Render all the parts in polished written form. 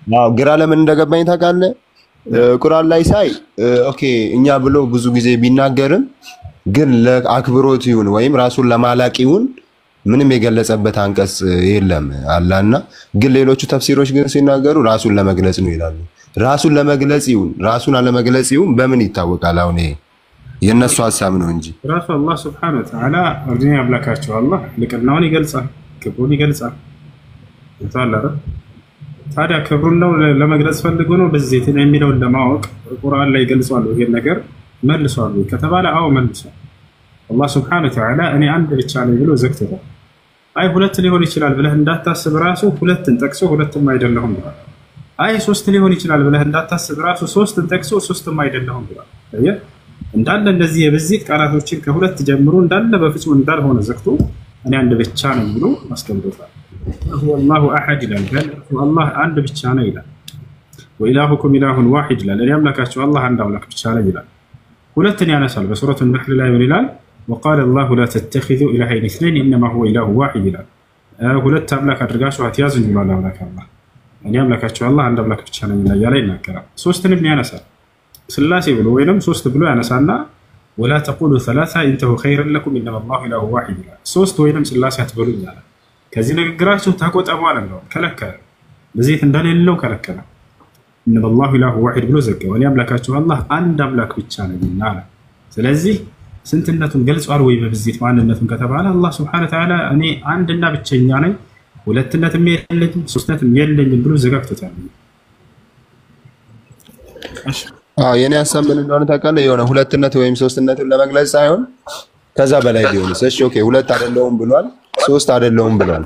አዎ ግራ ለምን እንደገባኝ ታውቃለህ? ቁርአን ላይ ሳይ ኦኬ እኛ ብሎ ብዙ ጊዜ ቢናገርም ግን ለአክብሮት ይሁን ወይም ራሱን ለማላቅ ይሁን ምንም የገለጸበት አንቀጽ የለም አላህና። ግን ሌሎቹ ተፍሲሮች ግን ሲናገሩ ራሱን ለመግለጽ ነው ይላሉ። ራሱን ለመግለጽ ይሁን ራሱን አለመግለጽ ይሁን በምን ይታወቃል? አሁን ይሄ የነሱ ሐሳብ ነው እንጂ ራሱ አላህ Subhanahu Wa Ta'ala ወርዲያ ያብላካቸው አላህ ልቅናውን ይገልጻል፣ ክብሩን ይገልጻል። ታላረ ታዲያ ክብሩን ነው ለመግለጽ ፈልጎ ነው በዚህ የሚለውን ለማወቅ ቁርአን ላይ ገልጿል። ይሄን ነገር መልሷል ከተባለ አው መልሷል። አላህ Subhanahu Wa Ta'ala እኔ አንድ ብቻ ነኝ ብሎ ዘግቶታል። አይ ሁለት ሊሆን ይችላል ብለህ እንዳታስብ ራሱ ሁለትን ጠቅሶ ሁለትም አይደለሁም ብሏል። አይ ሶስት ሊሆን ይችላል ብለህ እንዳታስብ ራሱ ሶስትን ጠቅሶ ሶስትም አይደለሁም ብሏል። አየህ እንዳለ እንደዚህ የብዚት ቃላቶችን ከሁለት ጀምሮ እንዳለ በፍጹም እንዳልሆነ ዘግቶ እኔ አንድ ብቻ ነኝ ብሎ አስቀምጦታል። ወላሁ አሐድ ይላል አላህ አንድ ብቻ ነው ይላል። ወኢላሁኩም ኢላሁን ዋሂድ ይላል እኔ አምላካችሁ አላህ አንድ አምላክ ብቻ ነው ይላል። ሁለትን ያነሳል በሱረቱ ነህል ላይ ምን ይላል? وقال الله لا تتخذوا إلهين اثنين إنما هو إله واحد ይላል። ሁለት አምላክ አድርጋችሁ አትያዙኝ ይላል አምላክ እኔ አምላካችሁ አላህ አንድ አምላክ ብቻ ነው ያለ ይናገራል። ሶስትንም ያነሳል ስላሴ ብሎ ወይንም ሶስት ብሎ ያነሳና ولا تقولوا ثلاثة انتهوا خيرا لكم إنما الله إله واحد ይላል። ሶስት ወይንም ስላሴ አትበሉኝ አለ። ከዚህ ንግግራችሁ ተቆጠቡ አለ ነው ከለከለ። በዚህ እንደሌለው ከለከለ። إنما الله إله واحد ብሎ ዘጋ። እኔ አምላካችሁ አላህ አንድ አምላክ ብቻ ነው አለ። ስለዚህ ስንትነቱን ገልጿል ወይ በብዚት ማንነቱን ከተባለ አላህ Subhanahu Wa Ta'ala እኔ አንድና ብቸኛ ነኝ ሁለትነትም የለኝም ሶስትነትም የለኝም ብሎ ዘጋግቶታል። የኔ ሐሳብ ምን እንደሆነ ታውቃለህ? የሆነ ሁለትነት ወይም ሶስትነትን ለመግለጽ ሳይሆን ከዛ በላይ ቢሆንስ? እሺ ኦኬ ሁለት አይደለሁም ብሏል፣ ሶስት አይደለሁም ብሏል።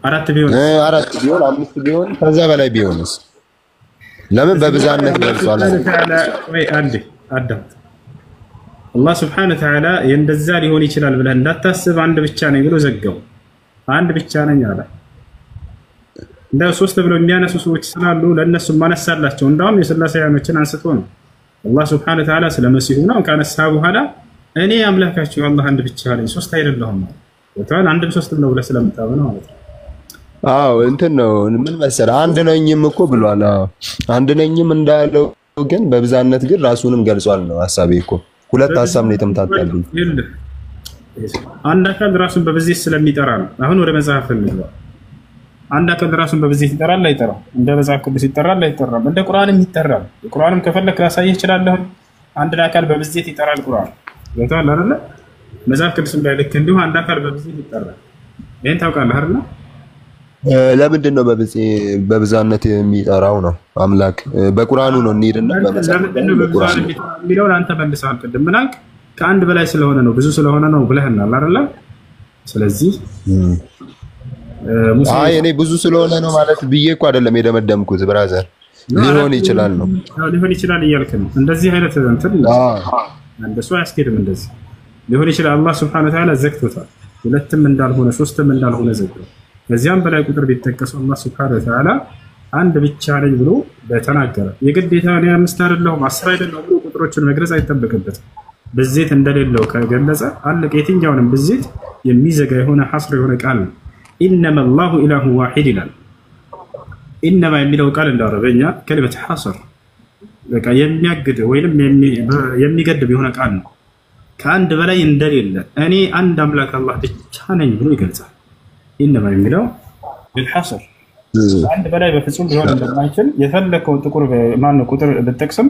አራት ቢሆን አምስት ቢሆን ከዛ በላይ ቢሆንስ? ለምን በብዛነት ገልጿል? ወይ አንዴ አዳምጥ። አላህ Subhanahu Wa Ta'ala እንደዛ ሊሆን ይችላል ብለህ እንዳታስብ አንድ ብቻ ነኝ ብሎ ዘጋው። አንድ ብቻ ነኝ አለ። እንደ ሶስት ብለው የሚያነሱ ሰዎች ስላሉ ለነሱ ማነሳላቸው እንዳውም የስላሴያኖችን አንስቶ ነው አላህ Subhanahu Wa Ta'ala ስለ መሲሁ ነው ካነሳ በኋላ እኔ አምላካችሁ አላህ አንድ ብቻ ነኝ ሶስት አይደለሁም ማለት ወጣን አንድም ሶስትም ነው ብለህ ስለምታበው ነው ማለት ነው። አዎ እንትን ነው ምን መሰለህ አንድ ነኝም እኮ ብሏል። አዎ አንድ ነኝም እንዳለው ግን በብዛነት ግን ራሱንም ገልጿል ነው ሐሳቤ እኮ ሁለት ሐሳብ ነው የተምታታልኝ። አንድ አካል ራሱን በብዚት ስለሚጠራ ነው። አሁን ወደ መጽሐፍ እንግባ። አንድ አካል ራሱን በብዚት ይጠራል አይጠራም? እንደ መጽሐፍ ቅዱስ ይጠራል አይጠራም? እንደ ቁርአንም ይጠራል። ቁርአንም ከፈለክ ላሳይህ እችላለሁ። አንድ አካል በብዚት ይጠራል ቁርአን ወጣል አይደለ? መጽሐፍ ቅዱስም ላይ ልክ እንዲሁ አንድ አካል በብዚት ይጠራል። ይሄን ታውቃለህ አይደል? ለምንድን ነው በብዛነት የሚጠራው ነው አምላክ? በቁርአኑ ነው እንሂድና በቁርአኑ የሚለውን አንተ መልሰሃል ቅድም ምን አልክ? ከአንድ በላይ ስለሆነ ነው ብዙ ስለሆነ ነው ብለህናል አይደል? ስለዚህ እኔ ብዙ ስለሆነ ነው ማለት ብዬ እኮ አይደለም የደመደምኩት ብራዘር። ሊሆን ይችላል ነው ሊሆን ይችላል እያልክ ነው። እንደዚህ አይነት እንትን እንደሱ አያስኬድም። እንደዚህ ሊሆን ይችላል አላህ Subhanahu Wa Ta'ala ዘግቶታል። ሁለትም እንዳልሆነ ሶስትም እንዳልሆነ ዘግቶታል። ከዚያም በላይ ቁጥር ቢጠቀሰው አላህ Subhanahu Wa Ta'ala አንድ ብቻ ነኝ ብሎ በተናገረ የግዴታ ነው አምስት አይደለም 10 አይደለም ብሎ ቁጥሮችን መግለጽ አይጠበቅበትም። ብዜት እንደሌለው ከገለጸ አለቀ። የትኛውንም ብዜት የሚዘጋ የሆነ ሐስር የሆነ ቃል ነው። ኢነማ አላሁ ኢላሁ ዋሂድ ይላል። ኢነማ የሚለው ቃል እንዳረበኛ ከልመት ሐስር በቃ የሚያግድ ወይንም የሚገድብ የሆነ ቃል ነው። ከአንድ በላይ እንደሌለ እኔ አንድ አምላክ አላህ ብቻ ነኝ ብሎ ይገልጻል። ኢነማ የሚለው بالحصر አንድ በላይ በፍጹም ሊሆን እንደማይችል የፈለከው ቁጥር ብትጠቅስም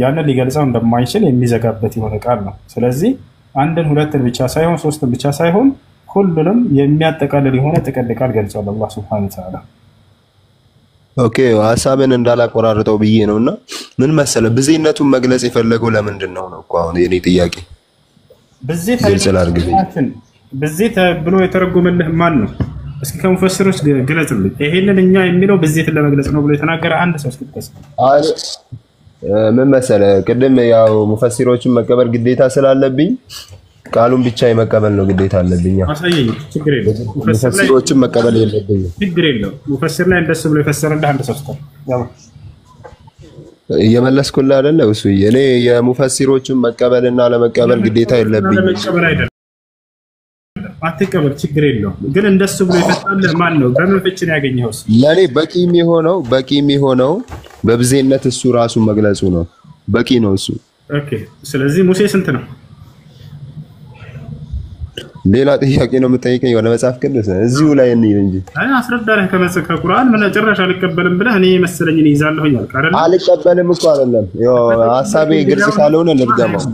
ያንን ሊገልጸው እንደማይችል የሚዘጋበት የሆነ ቃል ነው። ስለዚህ አንድን ሁለትን ብቻ ሳይሆን ሶስትን ብቻ ሳይሆን ሁሉንም የሚያጠቃልል የሆነ ጥቅል ቃል ገልጿል አላህ Subhanahu Wa Ta'ala። ኦኬ ሐሳብን እንዳላቆራርጠው ብዬ ነውና ምን መሰለህ ብዜነቱን መግለጽ የፈለገው ለምንድን ነው እኮ አሁን የኔ ጥያቄ። ብዜት ብሎ የተረጎመልህ ማን ነው? እስኪ ከሙፈሲሮች ግለጽልኝ። ይሄንን እኛ የሚለው ብዜትን ለመግለጽ ነው ብሎ የተናገረ አንድ ሰው እስኪጠቅስ። ምን መሰለህ ቅድም ያው ሙፈሲሮችን መቀበል ግዴታ ስላለብኝ ቃሉን ብቻ የመቀበል ነው ግዴታ አለብኝ። አሳየኝ። ችግር የለም። ሙፈሲሮችን መቀበል የለብኝም። ችግር የለም። ሙፈሲር ላይ እንደሱ ብሎ የፈሰረልህ አንድ ሰው እስኪ ያው እየመለስኩልህ አይደለ? እሱ እኔ የሙፈሲሮችን መቀበልና ለመቀበል ግዴታ የለብኝም። አትቀበል፣ ችግር የለውም። ግን እንደሱ ብሎ ይፈታልህ ማን ነው? በምን ፍቺ ነው ያገኘኸው? ለኔ በቂ የሚሆነው በብዜነት እሱ ራሱን መግለጹ ነው። በቂ ነው እሱ። ኦኬ። ስለዚህ ሙሴ ስንት ነው? ሌላ ጥያቄ ነው የምጠይቀኝ? ወደ መጽሐፍ ቅዱስ እዚሁ ላይ እንሂድ እንጂ አስረዳህ። ከቁርአን ምን ጭራሽ አልቀበልም ብለህ እኔ መሰለኝ ይዛለሁኝ አልክ አይደል? አልቀበልም እኮ አይደለም። ሐሳቤ ግልጽ ካልሆነ ልድገመው።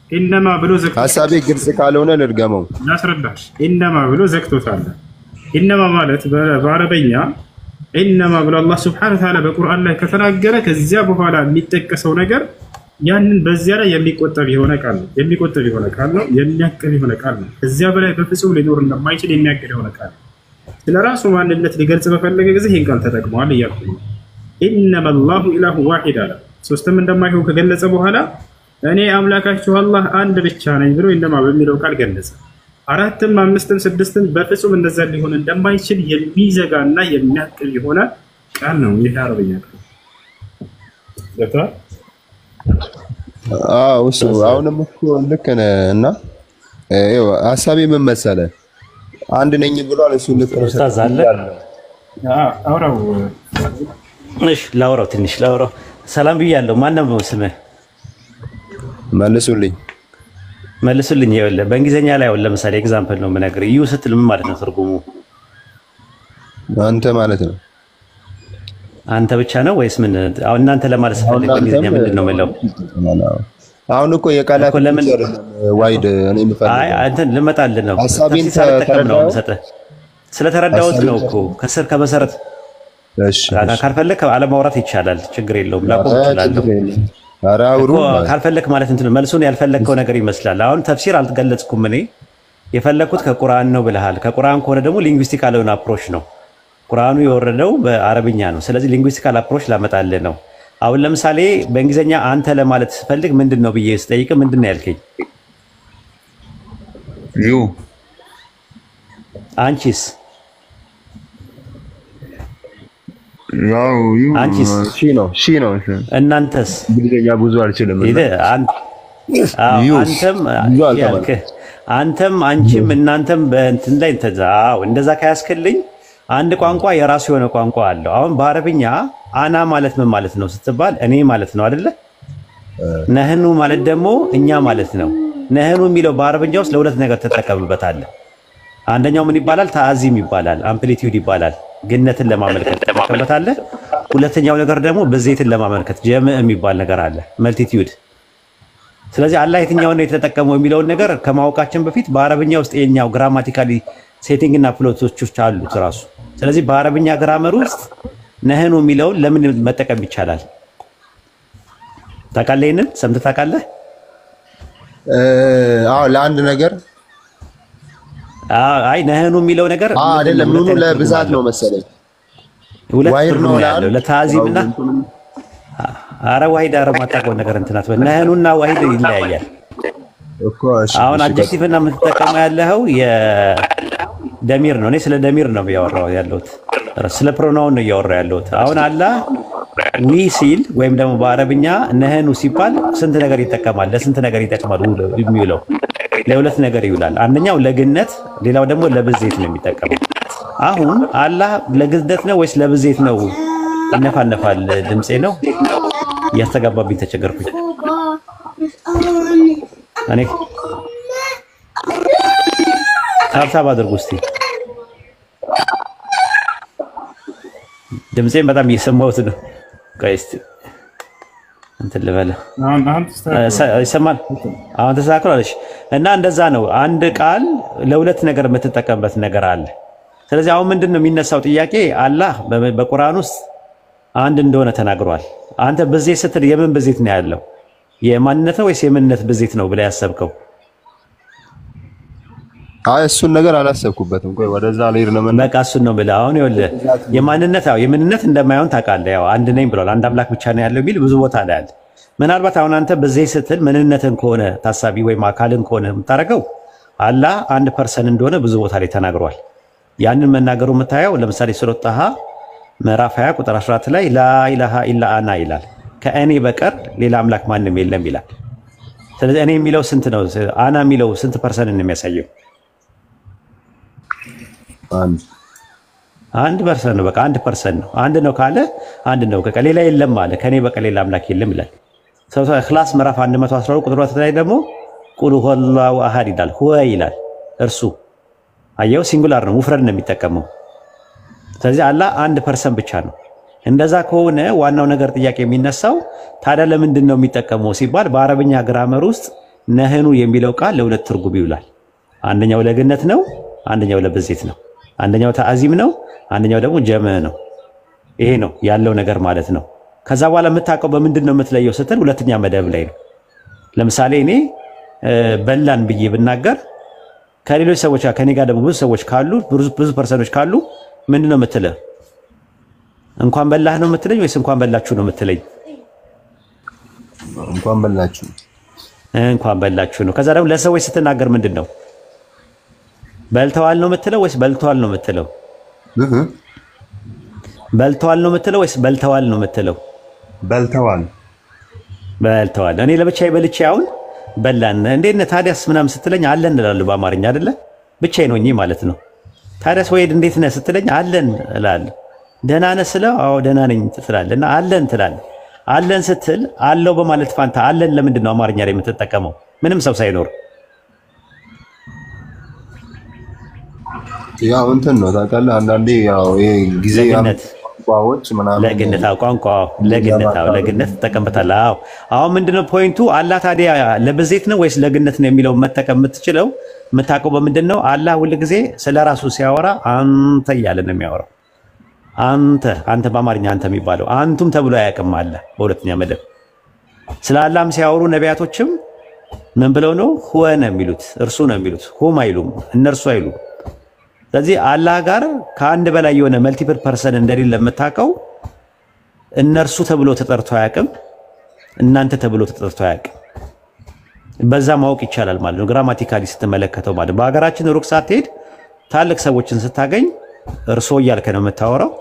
ኢነማ ብሎ ዘግቶታል። ሐሳቤ ግልጽ ካልሆነ ልድገመው። ላስረዳሽ። ኢነማ ብሎ ዘግቶታል። ኢነማ ማለት በአረበኛ ኢነማ ብሎ አላህ ሱብሓነሁ ወተዓላ በቁርአን ላይ ከተናገረ ከዚያ በኋላ የሚጠቀሰው ነገር ያንን በዚያ ላይ የሚቆጠብ የሆነ ቃል ነው። የሚቆጠብ የሆነ ቃል ነው። የሚያክል የሆነ ቃል ነው። ከዚያ በላይ በፍጹም ሊኖር እንደማይችል የሚያክል የሆነ ቃል ነው። ስለራሱ ማንነት ሊገልጽ በፈለገ ጊዜ ይህን ቃል ተጠቅመዋል እያልኩ ነው። ኢነማ አላሁ ኢላሁ ዋሂድ አለ። ሶስትም እንደማይሆን ከገለጸ በኋላ እኔ አምላካችሁ አላህ አንድ ብቻ ነኝ ብሎ ኢነማ በሚለው ቃል ገለጸ። አራትም አምስትም ስድስትም በፍጹም እንደዛ ሊሆን እንደማይችል የሚዘጋና የሚያክል የሆነ ቃል ነው። ይሄ አረበኛ ቃል ገብቶሃል? እሱ አሁንም እኮ ልክ ነህ። እና ሀሳቤ ምን መሰለህ፣ አንድ ነኝ ብሏል እሱ ልክ ነው። ኡስታዝ አለ አውራው። እሺ ላውራው፣ ትንሽ ላውራው። ሰላም ብያለሁ። ማን ነው ስምህ? መልሱልኝ። ይኸውልህ በእንግሊዝኛ ላይ አሁን ለምሳሌ ኤግዛምፕል ነው የምነግርህ። ዩ ስትል ምን ማለት ነው ትርጉሙ? አንተ ማለት ነው። አንተ ብቻ ነው ወይስ ምን? አሁን እናንተ ለማለት ፈልግ በእንግሊዝኛ ምንድን ነው የምለው? አሁን እኮ የቃላት ዋይድ እኔ የምፈልገው አንተ ልመጣልህ ነው። ሐሳቤን ስለተረዳሁት ነው እኮ ከስር ከመሰረት። እሺ ካልፈለክ አለማውራት ይቻላል፣ ችግር የለውም። ላቆም እችላለሁ። ካልፈለክ ማለት እንትን መልሱን ያልፈለከው ነገር ይመስላል። አሁን ተፍሲር አልተገለጽኩም። እኔ የፈለኩት ከቁርአን ነው ብለሃል። ከቁርአን ከሆነ ደግሞ ሊንግዊስቲካል የሆነ አፕሮች ነው። ቁርአኑ የወረደው በአረብኛ ነው። ስለዚህ ሊንግዊስቲካል አፕሮች ላመጣልህ ነው። አሁን ለምሳሌ በእንግሊዝኛ አንተ ለማለት ስፈልግ ምንድን ነው ብዬ ስጠይቅ ምንድን ነው ያልከኝ? ዩ። አንቺስ? አንቺስ? ሺ ነው። እናንተስ? እንግሊዝኛ ብዙ አልችልም። አንተም አንቺም እናንተም በእንትን ላይ እንደዛ ካያስክልኝ አንድ ቋንቋ የራሱ የሆነ ቋንቋ አለው። አሁን በአረብኛ አና ማለት ምን ማለት ነው ስትባል እኔ ማለት ነው አይደለ? ነህኑ ማለት ደግሞ እኛ ማለት ነው። ነህኑ የሚለው በአረብኛ ውስጥ ለሁለት ነገር ተጠቀምበታለህ። አንደኛው ምን ይባላል? ተአዚም ይባላል፣ አምፕሊቲዩድ ይባላል። ግነትን ለማመልከት ተጠቀምበታለህ። ሁለተኛው ነገር ደግሞ ብዜትን ለማመልከት ጀምዕ የሚባል ነገር አለ፣ መልቲቲዩድ። ስለዚህ አላህ የትኛውን ነው የተጠቀመው የሚለውን ነገር ከማወቃችን በፊት በአረብኛ ውስጥ የኛው ግራማቲካሊ ሴቲንግ እና ፍሎቶች አሉት ራሱ። ስለዚህ በአረብኛ ግራመር ውስጥ ነህኑ የሚለውን ለምን መጠቀም ይቻላል? ታውቃለህ? ይሄንን ሰምተህ ታውቃለህ? ለአንድ ነገር አይ ነህኑ የሚለው ነገር አይደለም። ኑኑ ለብዛት ነው መሰለኝ። ዋይር ነው ያለው ለታዚምና አረ ዋሂድ ማጣቀው ነገር እንትናት ነህኑና ዋሂድ ይለያያል እኮ። አሁን አድጀክቲቭ እና የምትጠቀመው ያለው የደሚር ነው። እኔ ስለ ደሚር ነው ያወራው ያለሁት፣ ስለ ፕሮናውን ነው ያወራው ያለሁት። አሁን አላህ ዊ ሲል ወይም ደግሞ በአረብኛ ነህኑ ሲባል ስንት ነገር ይጠቀማል? ለስንት ነገር ይጠቅማል የሚውለው? ለሁለት ነገር ይውላል። አንደኛው ለግነት፣ ሌላው ደግሞ ለብዜት ነው የሚጠቀመው። አሁን አላህ ለግነት ነው ወይስ ለብዜት ነው? ይነፋነፋል ድምጼ ነው እያስተጋባብኝ ተቸገርኩኝ። እኔ ታብታብ አድርጉ እስቲ። ድምጼን በጣም እየሰማሁት ነው። ቆይ እስቲ እንትን ልበለ። ይሰማል? አሁን ተስተካክሏል። እና እንደዛ ነው። አንድ ቃል ለሁለት ነገር የምትጠቀምበት ነገር አለ። ስለዚህ አሁን ምንድን ነው የሚነሳው ጥያቄ? አላህ በቁርአን ውስጥ አንድ እንደሆነ ተናግሯል። አንተ ብዜት ስትል የምን ብዜት ነው ያለው? የማንነት ነው ወይስ የምንነት ብዜት ነው ብለህ ያሰብከው? አይ እሱን ነገር አላሰብኩበትም። ቆይ ወደዛ ልሄድ ነው። በቃ እሱን ነው ብለህ አሁን ይኸውልህ፣ የማንነት የምንነት እንደማይሆን ታውቃለህ። ያው አንድ ነኝ ብሏል። አንድ አምላክ ብቻ ነው ያለው የሚል ብዙ ቦታ ላይ አለ። ምናልባት አሁን አንተ ብዜት ስትል ምንነትን ከሆነ ታሳቢ ወይም አካልን ከሆነ የምታደርገው አላህ አንድ ፐርሰን እንደሆነ ብዙ ቦታ ላይ ተናግሯል። ያንን መናገሩ የምታየው ለምሳሌ ሱረቱ ጣሃ ምዕራፍ 20 ቁጥር 14 ላይ ላኢላሃ ኢላ አና ይላል። ከእኔ በቀር ሌላ አምላክ ማንም የለም ይላል። ስለዚህ እኔ የሚለው ስንት ነው? አና የሚለው ስንት ፐርሰንት ነው የሚያሳየው? አንድ ፐርሰንት ነው። በቃ 1% ነው። አንድ ነው ካለ አንድ ነው። ከሌላ የለም አለ። ከኔ በቀር ሌላ አምላክ የለም ይላል። ሱረቱ ኢኽላስ ምዕራፍ 112 ቁጥር 2 ላይ ደግሞ ቁል ሁወላሁ አሐድ ይላል። ሁወ ይላል እርሱ። አየው ሲንጉላር ነው፣ ሙፍረድ ነው የሚጠቀመው። ስለዚህ አላህ 1% ብቻ ነው። እንደዛ ከሆነ ዋናው ነገር ጥያቄ የሚነሳው ታዲያ ለምንድን ነው የሚጠቀመው ሲባል በአረብኛ ግራመር ውስጥ ነህኑ የሚለው ቃል ለሁለት ትርጉም ይውላል። አንደኛው ለግነት ነው፣ አንደኛው ለብዜት ነው። አንደኛው ተአዚም ነው፣ አንደኛው ደግሞ ጀምዕ ነው። ይሄ ነው ያለው ነገር ማለት ነው። ከዛ በኋላ የምታውቀው በምንድን ነው የምትለየው ስትል ሁለተኛ መደብ ላይ ነው። ለምሳሌ እኔ በላን ብዬ ብናገር ከሌሎች ሰዎች ጋር ከኔ ጋር ደግሞ ብዙ ሰዎች ካሉ ብዙ ፐርሰኖች ካሉ ምንድን ነው የምትለው? እንኳን በላህ ነው የምትለኝ ወይስ እንኳን በላችሁ ነው የምትለኝ? እንኳን በላችሁ። እንኳን በላችሁ ነው። ከዛ ደግሞ ለሰዎች ስትናገር ምንድን ነው? በልተዋል ነው የምትለው ወይስ በልተዋል ነው የምትለው? በልተዋል ነው የምትለው ወይስ በልተዋል ነው የምትለው? በልተዋል። በልተዋል። እኔ ለብቻዬ በልቼ አሁን በላን እንዴት ነህ ታዲያስ ምናምን ስትለኝ አለን እላለሁ በአማርኛ አይደለ? ብቻዬን ሆኜ ማለት ነው። ታዲያስ ወይድ እንዴት ነህ ስትለኝ አለን እላለሁ። ደህና ነህ ስለው አዎ ደህና ነኝ ትላለህ እና አለን ትላለህ። አለን ስትል አለው በማለት ፋንታ አለን ለምንድን ነው አማርኛ ላይ የምትጠቀመው ምንም ሰው ሳይኖር? ያው እንትን ነው ታውቃለህ። አንዳንዴ ያው ይሄ ጊዜ ቋንቋዎች ምናምን ለግነት ቋንቋ ለግነት ተጠቀምበታለህ። አዎ አሁን ምንድነው ፖይንቱ? አላህ ታዲያ ለብዜት ነው ወይስ ለግነት ነው የሚለው መጠቀም የምትችለው የምታውቀው በምንድን ነው? አላህ ሁል ጊዜ ስለራሱ ሲያወራ አንተ እያለ ነው የሚያወራው። አንተ በአማርኛ አንተ የሚባለው አንቱም ተብሎ አያውቅም አለ በሁለተኛ መደብ። ስለ አላህም ሲያወሩ ነቢያቶችም ምን ብለው ነው? ሁወ ነው የሚሉት፣ እርሱ ነው የሚሉት። ሁም አይሉም፣ እነርሱ አይሉም። ስለዚህ አላህ ጋር ከአንድ በላይ የሆነ መልቲፕል ፐርሰን እንደሌለ የምታውቀው እነርሱ ተብሎ ተጠርቶ አያውቅም፣ እናንተ ተብሎ ተጠርቶ አያውቅም። በዛ ማወቅ ይቻላል ማለት ነው ግራማቲካሊ ስትመለከተው ማለት። በሀገራችን ሩቅ ሳትሄድ ታላቅ ሰዎችን ስታገኝ እርሶ እያልከ ነው የምታወራው።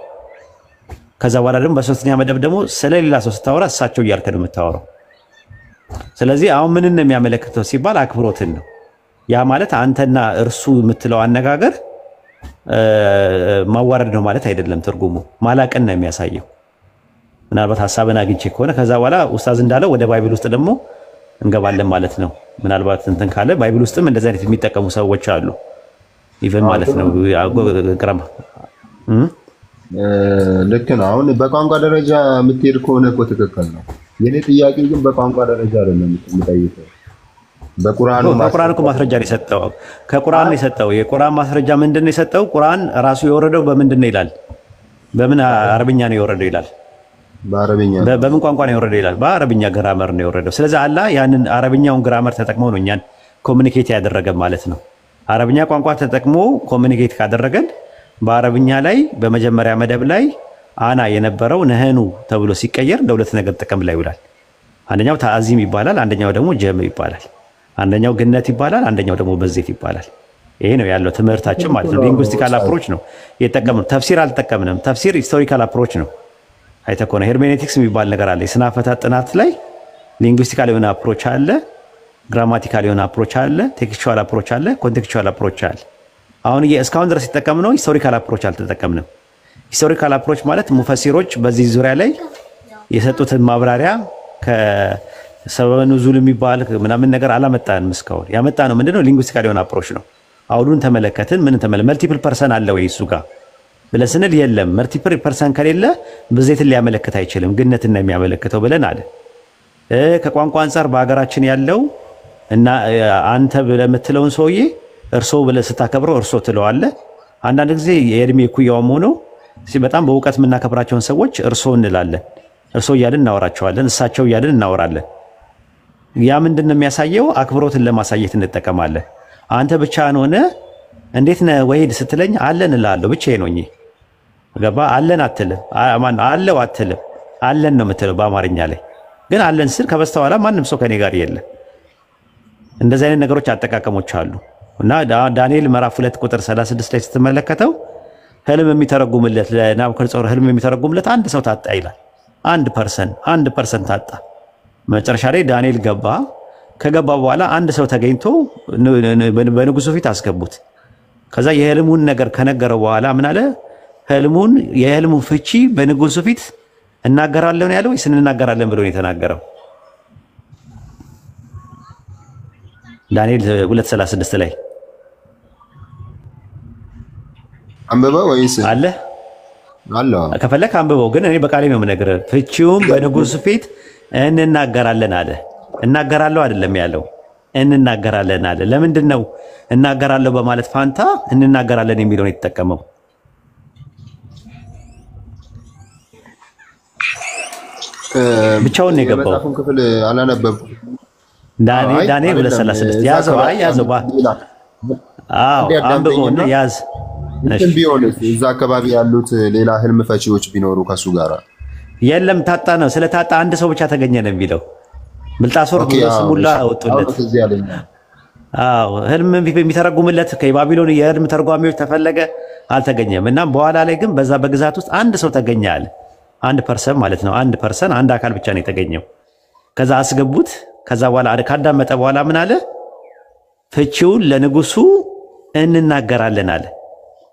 ከዛ በኋላ ደግሞ በሶስተኛ መደብ ደግሞ ስለሌላ ሰው ስታወራ እሳቸው እያልከ ነው የምታወራው። ስለዚህ አሁን ምንን ነው የሚያመለክተው ሲባል አክብሮትን ነው። ያ ማለት አንተና እርሱ የምትለው አነጋገር ማዋረድ ነው ማለት አይደለም። ትርጉሙ ማላቅን ነው የሚያሳየው። ምናልባት ሐሳብን አግኝቼ ከሆነ ከዛ በኋላ ኡስታዝ እንዳለው ወደ ባይብል ውስጥ ደግሞ እንገባለን ማለት ነው። ምናልባት እንትን ካለ ባይብል ውስጥም እንደዚህ አይነት የሚጠቀሙ ሰዎች አሉ ኢቨን ማለት ነው። ግራማ ልክ ነው። አሁን በቋንቋ ደረጃ የምትሄድ ከሆነ እኮ ትክክል ነው። የኔ ጥያቄ ግን በቋንቋ ደረጃ አይደለም የምጠይቀው። በቁርአን እኮ ማስረጃ ነው የሰጠው። ከቁርአን ነው የሰጠው። የቁርአን ማስረጃ ምንድን ነው የሰጠው? ቁርአን ራሱ የወረደው በምንድን ነው ይላል? በምን አረብኛ ነው የወረደው ይላል? በአረብኛ። በምን ቋንቋ ነው የወረደው ይላል? በአረብኛ ግራመር ነው የወረደው። ስለዚህ አላህ ያንን አረብኛውን ግራመር ተጠቅሞ ነው እኛን ኮሚኒኬት ያደረገ ማለት ነው። አረብኛ ቋንቋ ተጠቅሞ ኮሚኒኬት ካደረገን በአረብኛ ላይ በመጀመሪያ መደብ ላይ አና የነበረው ነህኑ ተብሎ ሲቀየር ለሁለት ነገር ጥቅም ላይ ይውላል። አንደኛው ተአዚም ይባላል፣ አንደኛው ደግሞ ጀምዕ ይባላል። አንደኛው ግነት ይባላል፣ አንደኛው ደግሞ በዜት ይባላል። ይሄ ነው ያለው ትምህርታችን ማለት ነው። ሊንጉስቲካል አፕሮች ነው የተጠቀምነው። ተፍሲር አልተጠቀምንም። ተፍሲር ሂስቶሪካል አፕሮች ነው። አይተህ ከሆነ ሄርሜኔቲክስ የሚባል ነገር አለ። የስነ አፈታት ጥናት ላይ ሊንጉስቲካል የሆነ አፕሮች አለ፣ ግራማቲካል የሆነ አፕሮች አለ፣ ቴክስቹዋል አፕሮች አለ፣ ኮንቴክስቹዋል አፕሮች አለ። አሁን እስካሁን ድረስ የተጠቀምነው ሂስቶሪካል አፕሮች አልተጠቀምንም። ሂስቶሪካል አፕሮች ማለት ሙፈሲሮች በዚህ ዙሪያ ላይ የሰጡትን ማብራሪያ ከሰበበ ኑዙል የሚባል ምናምን ነገር አላመጣንም። እስካሁን ያመጣነው ምንድነው? ሊንጉስቲካል የሆነ አፕሮች ነው። አውዱን ተመለከትን። ምን መልቲፕል ፐርሰን አለ ወይ እሱ ጋር ብለን ስንል የለም። መልቲፕል ፐርሰን ከሌለ ብዜትን ሊያመለክት አይችልም፣ ግነትን ነው የሚያመለክተው ብለን አለ። ከቋንቋ አንጻር በሀገራችን ያለው እና አንተ ብለህ የምትለውን ሰውዬ እርሶ ብለህ ስታከብረው እርሶ ትለዋለህ። አንዳንድ ጊዜ የእድሜ እኩያውም ሆኖ በጣም በእውቀት የምናከብራቸውን ሰዎች እርሶ እንላለን። እርሶ እያልን እናወራቸዋለን፣ እሳቸው እያልን እናወራለን። ያ ምንድን ነው የሚያሳየው? አክብሮትን ለማሳየት እንጠቀማለን። አንተ ብቻህን ሆነ እንዴት ነህ ወሂድ ስትለኝ አለን እላለሁ። ብቻዬን ሆኜ ገባ አለን አትልም፣ አለው አትልም፣ አለን ነው የምትለው በአማርኛ ላይ። ግን አለን ስል ከበስተኋላ ማንም ሰው ከኔ ጋር የለም። እንደዚህ አይነት ነገሮች አጠቃቀሞች አሉ። እና ዳንኤል ምዕራፍ 2 ቁጥር 36 ላይ ስትመለከተው ህልም የሚተረጉምለት ለናቡከደነፆር ህልም የሚተረጉምለት አንድ ሰው ታጣ ይላል። 1% ታጣ። መጨረሻ ላይ ዳንኤል ገባ። ከገባ በኋላ አንድ ሰው ተገኝቶ በንጉሱ ፊት አስገቡት። ከዛ የህልሙን ነገር ከነገረው በኋላ ምን አለ? የህልሙን ፍቺ በንጉሱ ፊት እናገራለን ያለው ወይስ እንናገራለን ብሎ ነው የተናገረው? ዳንኤል 2:36 ላይ አንብበው ወይስ አለ? ከፈለክ አንብበው፣ ግን እኔ በቃሌ ነው የምነግርህ። ፍቺውም በንጉሱ ፊት እንናገራለን አለ። እናገራለሁ አይደለም ያለው፣ እንናገራለን አለ። ለምንድን ነው እናገራለሁ በማለት ፋንታ እንናገራለን የሚለውን የተጠቀመው? ብቻውን ነው የገባው። የመጽሐፉን ክፍል አላነበብኩም። ዳንኤል 2:36 ያዘው። አንብበው ነው ያዝ። እንትን ቢሆንስ እዛ አካባቢ ያሉት ሌላ ህልም ፈቺዎች ቢኖሩ ከሱ ጋር የለም። ታጣ ነው። ስለታጣ አንድ ሰው ብቻ ተገኘ ነው የሚለው። ብልጣሶር ስሙላ አወጡለት። ህልም የሚተረጉምለት ከባቢሎን የህልም ተርጓሚዎች ተፈለገ፣ አልተገኘም። እና በኋላ ላይ ግን በዛ በግዛት ውስጥ አንድ ሰው ተገኘ አለ። አንድ ፐርሰን ማለት ነው። አንድ አካል ብቻ ነው የተገኘው። ከዛ አስገቡት። ከዛ በኋላ ካዳመጠ በኋላ ምን አለ? ፍቺውን ለንጉሱ እንናገራለን አለ።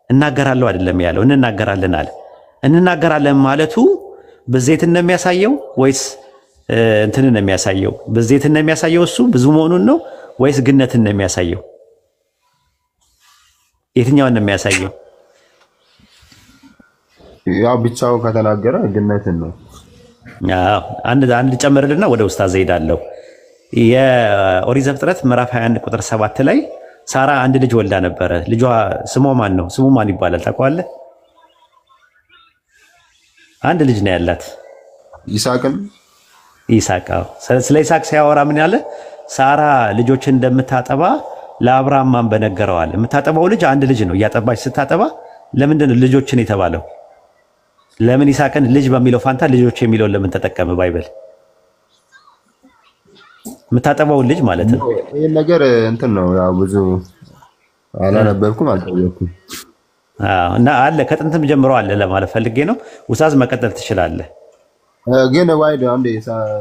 እናገራለሁ አይደለም ያለው፣ እንናገራለን አለ። እንናገራለን ማለቱ ብዜትን ነው የሚያሳየው ወይስ እንትንን ነው የሚያሳየው? ብዜትን ነው የሚያሳየው እሱ ብዙ መሆኑን ነው ወይስ ግነትን ነው የሚያሳየው? የትኛውን ነው የሚያሳየው? ያው ብቻው ከተናገረ ግነትን ነው። አንድ ጨምርልና ወደ ውስጥ አዘይዳለሁ። የኦሪት ዘፍጥረት ምዕራፍ 21 ቁጥር 7 ላይ ሳራ አንድ ልጅ ወልዳ ነበረ። ልጇ ስሙ ማን ነው? ስሙ ማን ይባላል ታውቀዋለህ? አንድ ልጅ ነው ያላት፣ ይስሐቅን። ይስሐቅ። ስለ ይስሐቅ ሲያወራ ምን ያለ? ሳራ ልጆችን እንደምታጠባ ለአብርሃም ማን በነገረዋል? የምታጠባው ልጅ አንድ ልጅ ነው። እያጠባች ስታጠባ ለምንድን ነው ልጆችን የተባለው? ለምን ይስሐቅን ልጅ በሚለው ፋንታ ልጆች የሚለውን ለምን ተጠቀመ ባይብል? የምታጠባውን ልጅ ማለት ነው። ይሄን ነገር እንትን ነው ያው ብዙ አላነበብኩም አልጠየኩም። እና አለ ከጥንትም ጀምሮ አለ ለማለት ፈልጌ ነው። ውሳዝ መቀጠል ትችላለህ። ግን ዋይድ አንዴ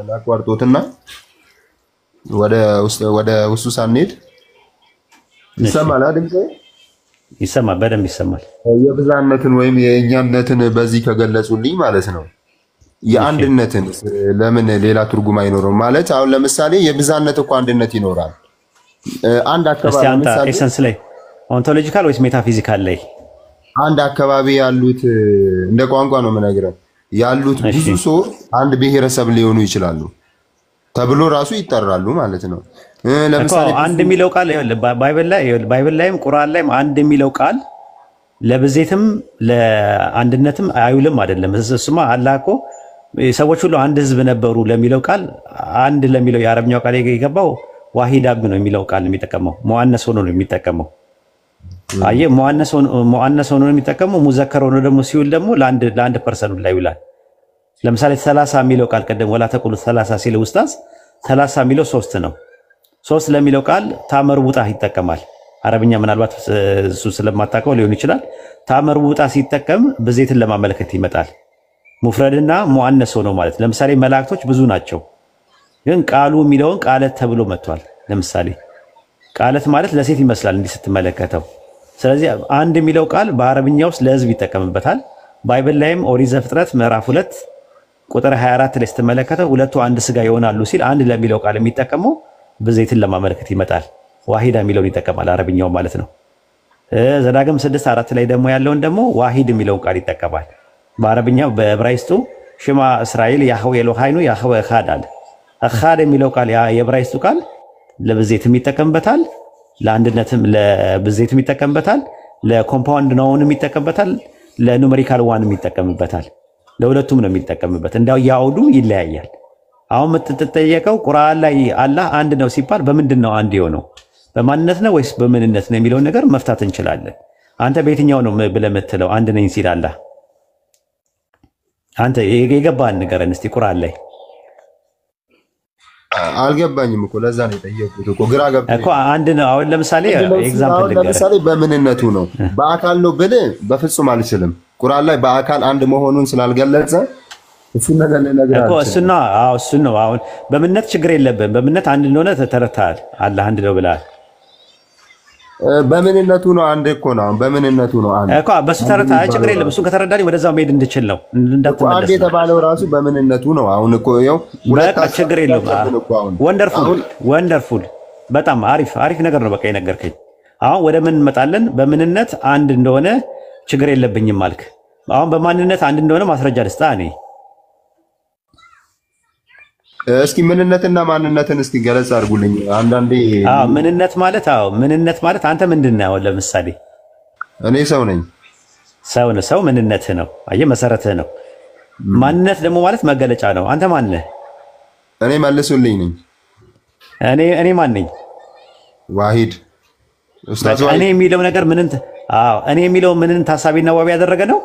ላቋርጦትና ወደ ውስጡ ሳንሄድ ይሰማል አይደል? ይሰማል፣ በደንብ ይሰማል። የብዛነትን ወይም የእኛነትን በዚህ ከገለጹልኝ ማለት ነው። የአንድነትን ለምን ሌላ ትርጉም አይኖርም ማለት? አሁን ለምሳሌ የብዛነት እኮ አንድነት ይኖራል። አንድ አካባቢ ለምሳሌ ኤሰንስ ላይ ኦንቶሎጂካል ወይስ ሜታፊዚካል ላይ አንድ አካባቢ ያሉት እንደ ቋንቋ ነው የምነግረው ያሉት ብዙ ሰው አንድ ብሔረሰብ ሊሆኑ ይችላሉ ተብሎ ራሱ ይጠራሉ ማለት ነው። ለምሳሌ አንድ የሚለው ቃል ባይብል ላይም ቁርአን ላይም አንድ የሚለው ቃል ለብዜትም ለአንድነትም አይውልም አይደለም። እሱማ አላህ እኮ ሰዎች ሁሉ አንድ ህዝብ ነበሩ ለሚለው ቃል አንድ ለሚለው የአረብኛው ቃል የገባው ዋሂዳ ነው የሚለው ቃል የሚጠቀመው ሙአነስ ሆኖ ነው የሚጠቀመው። አየህ ሙአነስ ሆኖ ነው የሚጠቀመው። ሙዘከር ሆኖ ደግሞ ሲውል ደግሞ ለአንድ ፐርሰን ላይ ይውላል። ለምሳሌ 30 የሚለው ቃል ቀደም ወላ ተቁሉ 30 ሲል ኡስታዝ 30 የሚለው 3 ነው። 3 ለሚለው ቃል ታመርቡጣ ይጠቀማል። አረብኛ ምናልባት እሱ ስለማታውቀው ሊሆን ይችላል። ታመርቡጣ ሲጠቀም ብዜትን ለማመልከት ይመጣል። ሙፍረድና ሙአነስ ሆኖ ማለት ለምሳሌ መላእክቶች ብዙ ናቸው፣ ግን ቃሉ የሚለውን ቃለት ተብሎ መጥቷል። ለምሳሌ ቃለት ማለት ለሴት ይመስላል እንዲህ ስትመለከተው። ስለዚህ አንድ የሚለው ቃል በአረብኛ ውስጥ ለህዝብ ይጠቀምበታል። ባይብል ላይም ኦሪት ዘፍጥረት ምዕራፍ 2 ቁጥር 24 ላይ ስትመለከተው ሁለቱ አንድ ስጋ ይሆናሉ ሲል አንድ ለሚለው ቃል የሚጠቀመው ብዜትን ለማመልከት ይመጣል። ዋሂዳ የሚለውን ይጠቀማል አረብኛው ማለት ነው። ዘዳግም 6:4 ላይ ደግሞ ያለውን ደግሞ ዋሂድ የሚለውን ቃል ይጠቀማል። በአረብኛው በዕብራይስጡ ሽማ እስራኤል ያህዌ ኤሎሃይኑ ያህዌ እኻድ አለ። እኻድ የሚለው ቃል የዕብራይስጡ ቃል ለብዜትም ይጠቀምበታል፣ ለአንድነትም ለብዜትም ይጠቀምበታል፣ ለኮምፓውንድ ናውንም ይጠቀምበታል፣ ለኑሜሪካል ዋንም ይጠቀምበታል። ለሁለቱም ነው የሚጠቀምበት። እንዳው ያውዱ ይለያያል። አሁን የምትጠየቀው ቁርአን ላይ አላህ አንድ ነው ሲባል በምንድን ነው አንድ የሆነው? በማንነት ነው ወይስ በምንነት ነው የሚለውን ነገር መፍታት እንችላለን። አንተ በየትኛው ነው ብለህ የምትለው አንድ ነኝ ሲል አላህ? አንተ የገባህን ንገረን እስቲ። ቁርአን ላይ አልገባኝም እኮ ለዛ ነው የጠየቁት እኮ ግራ ገብቶኝ እኮ። አንድ ነው አሁን ለምሳሌ ኤግዛምፕል ልንገርህ። ለምሳሌ በምንነቱ ነው በአካል ነው ብለህ በፍጹም አልችልም። ቁርአን ላይ በአካል አንድ መሆኑን ስላልገለጸ እሱን ነገር ለነገር እኮ እሱን ነው። አሁን በምንነት ችግር የለብህም። በምንነት አንድ እንደሆነ ተረድተሃል። አላህ አንድ ነው ብለሃል። በምንነቱ ነው አንድ እኮ ነው። በምንነቱ ነው አንድ እኮ በሱ ተረታ ችግር የለም። እሱን ከተረዳኝ ወደዛው መሄድ እንድችል ነው እንዳትመለስ። አንድ የተባለው ራሱ በምንነቱ ነው። አሁን እኮ ያው በቃ ችግር የለውም። ወንደርፉል በጣም አሪፍ ነገር ነው። በቃ የነገርከኝ። አሁን ወደ ምን እንመጣለን? በምንነት አንድ እንደሆነ ችግር የለብኝም አልክ። አሁን በማንነት አንድ እንደሆነ ማስረጃ ልስጣ እኔ። እስኪ ምንነትና ማንነትን እስኪ ገለጽ አድርጉልኝ። አንዳንዴ ምንነት ማለት አንተ ምንድን ነህ? ለምሳሌ እኔ ሰው ነኝ። ሰው ምንነትህ ነው። አየህ መሰረትህ ነው። ማንነት ደግሞ ማለት መገለጫ ነው። አንተ ማን ነህ? እኔ መልሱልኝ ነኝ። እኔ ማን ነኝ? ዋሂድ ኡስታዝ ዋሂድ። እኔ የሚለው ነገር እኔ የሚለው ምንን ታሳቢና ዋቢ ያደረገ ነው?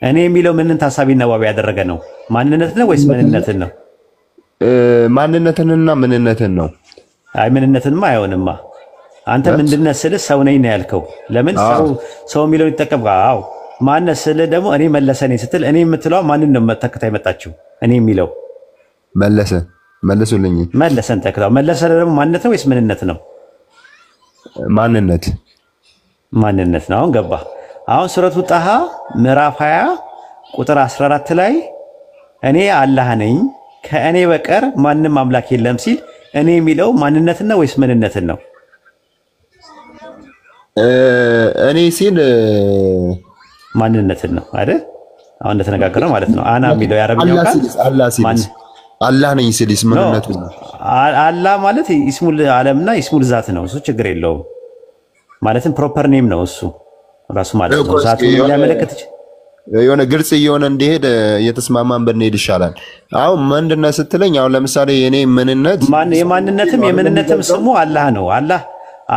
እኔ የሚለው ምንን ታሳቢና ዋቢ ያደረገ ነው? ማንነትን ነው ወይስ ምንነትን ነው? ማንነትንና ምንነትን ነው። አይ ምንነትንማ አይሆንማ። አንተ ምንድነህ ስልህ ሰው ነኝ ነው ያልከው። ለምን ሰው የሚለውን ይጠቀም? አዎ ማነህ ስልህ ደግሞ እኔ መለሰ ነኝ ስትል እኔ የምትለው ማንን ነው ተከታይ መጣችው? እኔ የሚለው መልሱልኝ። መለሰን ተከታው መለሰ ደግሞ ማንነት ነው ወይስ ምንነት ነው? ማንነት ነው። አሁን ገባ። አሁን ሱረቱ ጣሃ ምዕራፍ 20 ቁጥር 14 ላይ እኔ አላህ ነኝ ከእኔ በቀር ማንም አምላክ የለም ሲል እኔ የሚለው ማንነትን ነው ወይስ ምንነትን ነው? እኔ ሲል ማንነትን ነው አይደል? አሁን እንደተነጋገረው ማለት ነው። አና የሚለው የአረብኛው ቃል አላህ ነኝ ሲልስ ምንነቱ ነው? አላህ ማለት ኢስሙል ዓለምና ኢስሙል ዛት ነው። እሱ ችግር የለውም። ማለትም ፕሮፐር ኔም ነው እሱ ራሱ ማለት ነው። ዛቱ የሚያመለክት የሆነ ግልጽ እየሆነ እንዲሄድ እየተስማማን ብንሄድ ይሻላል። አሁን ምንድነው ስትለኝ፣ አሁን ለምሳሌ የኔ ምንነት የማንነትም የምንነትም ስሙ አላህ ነው።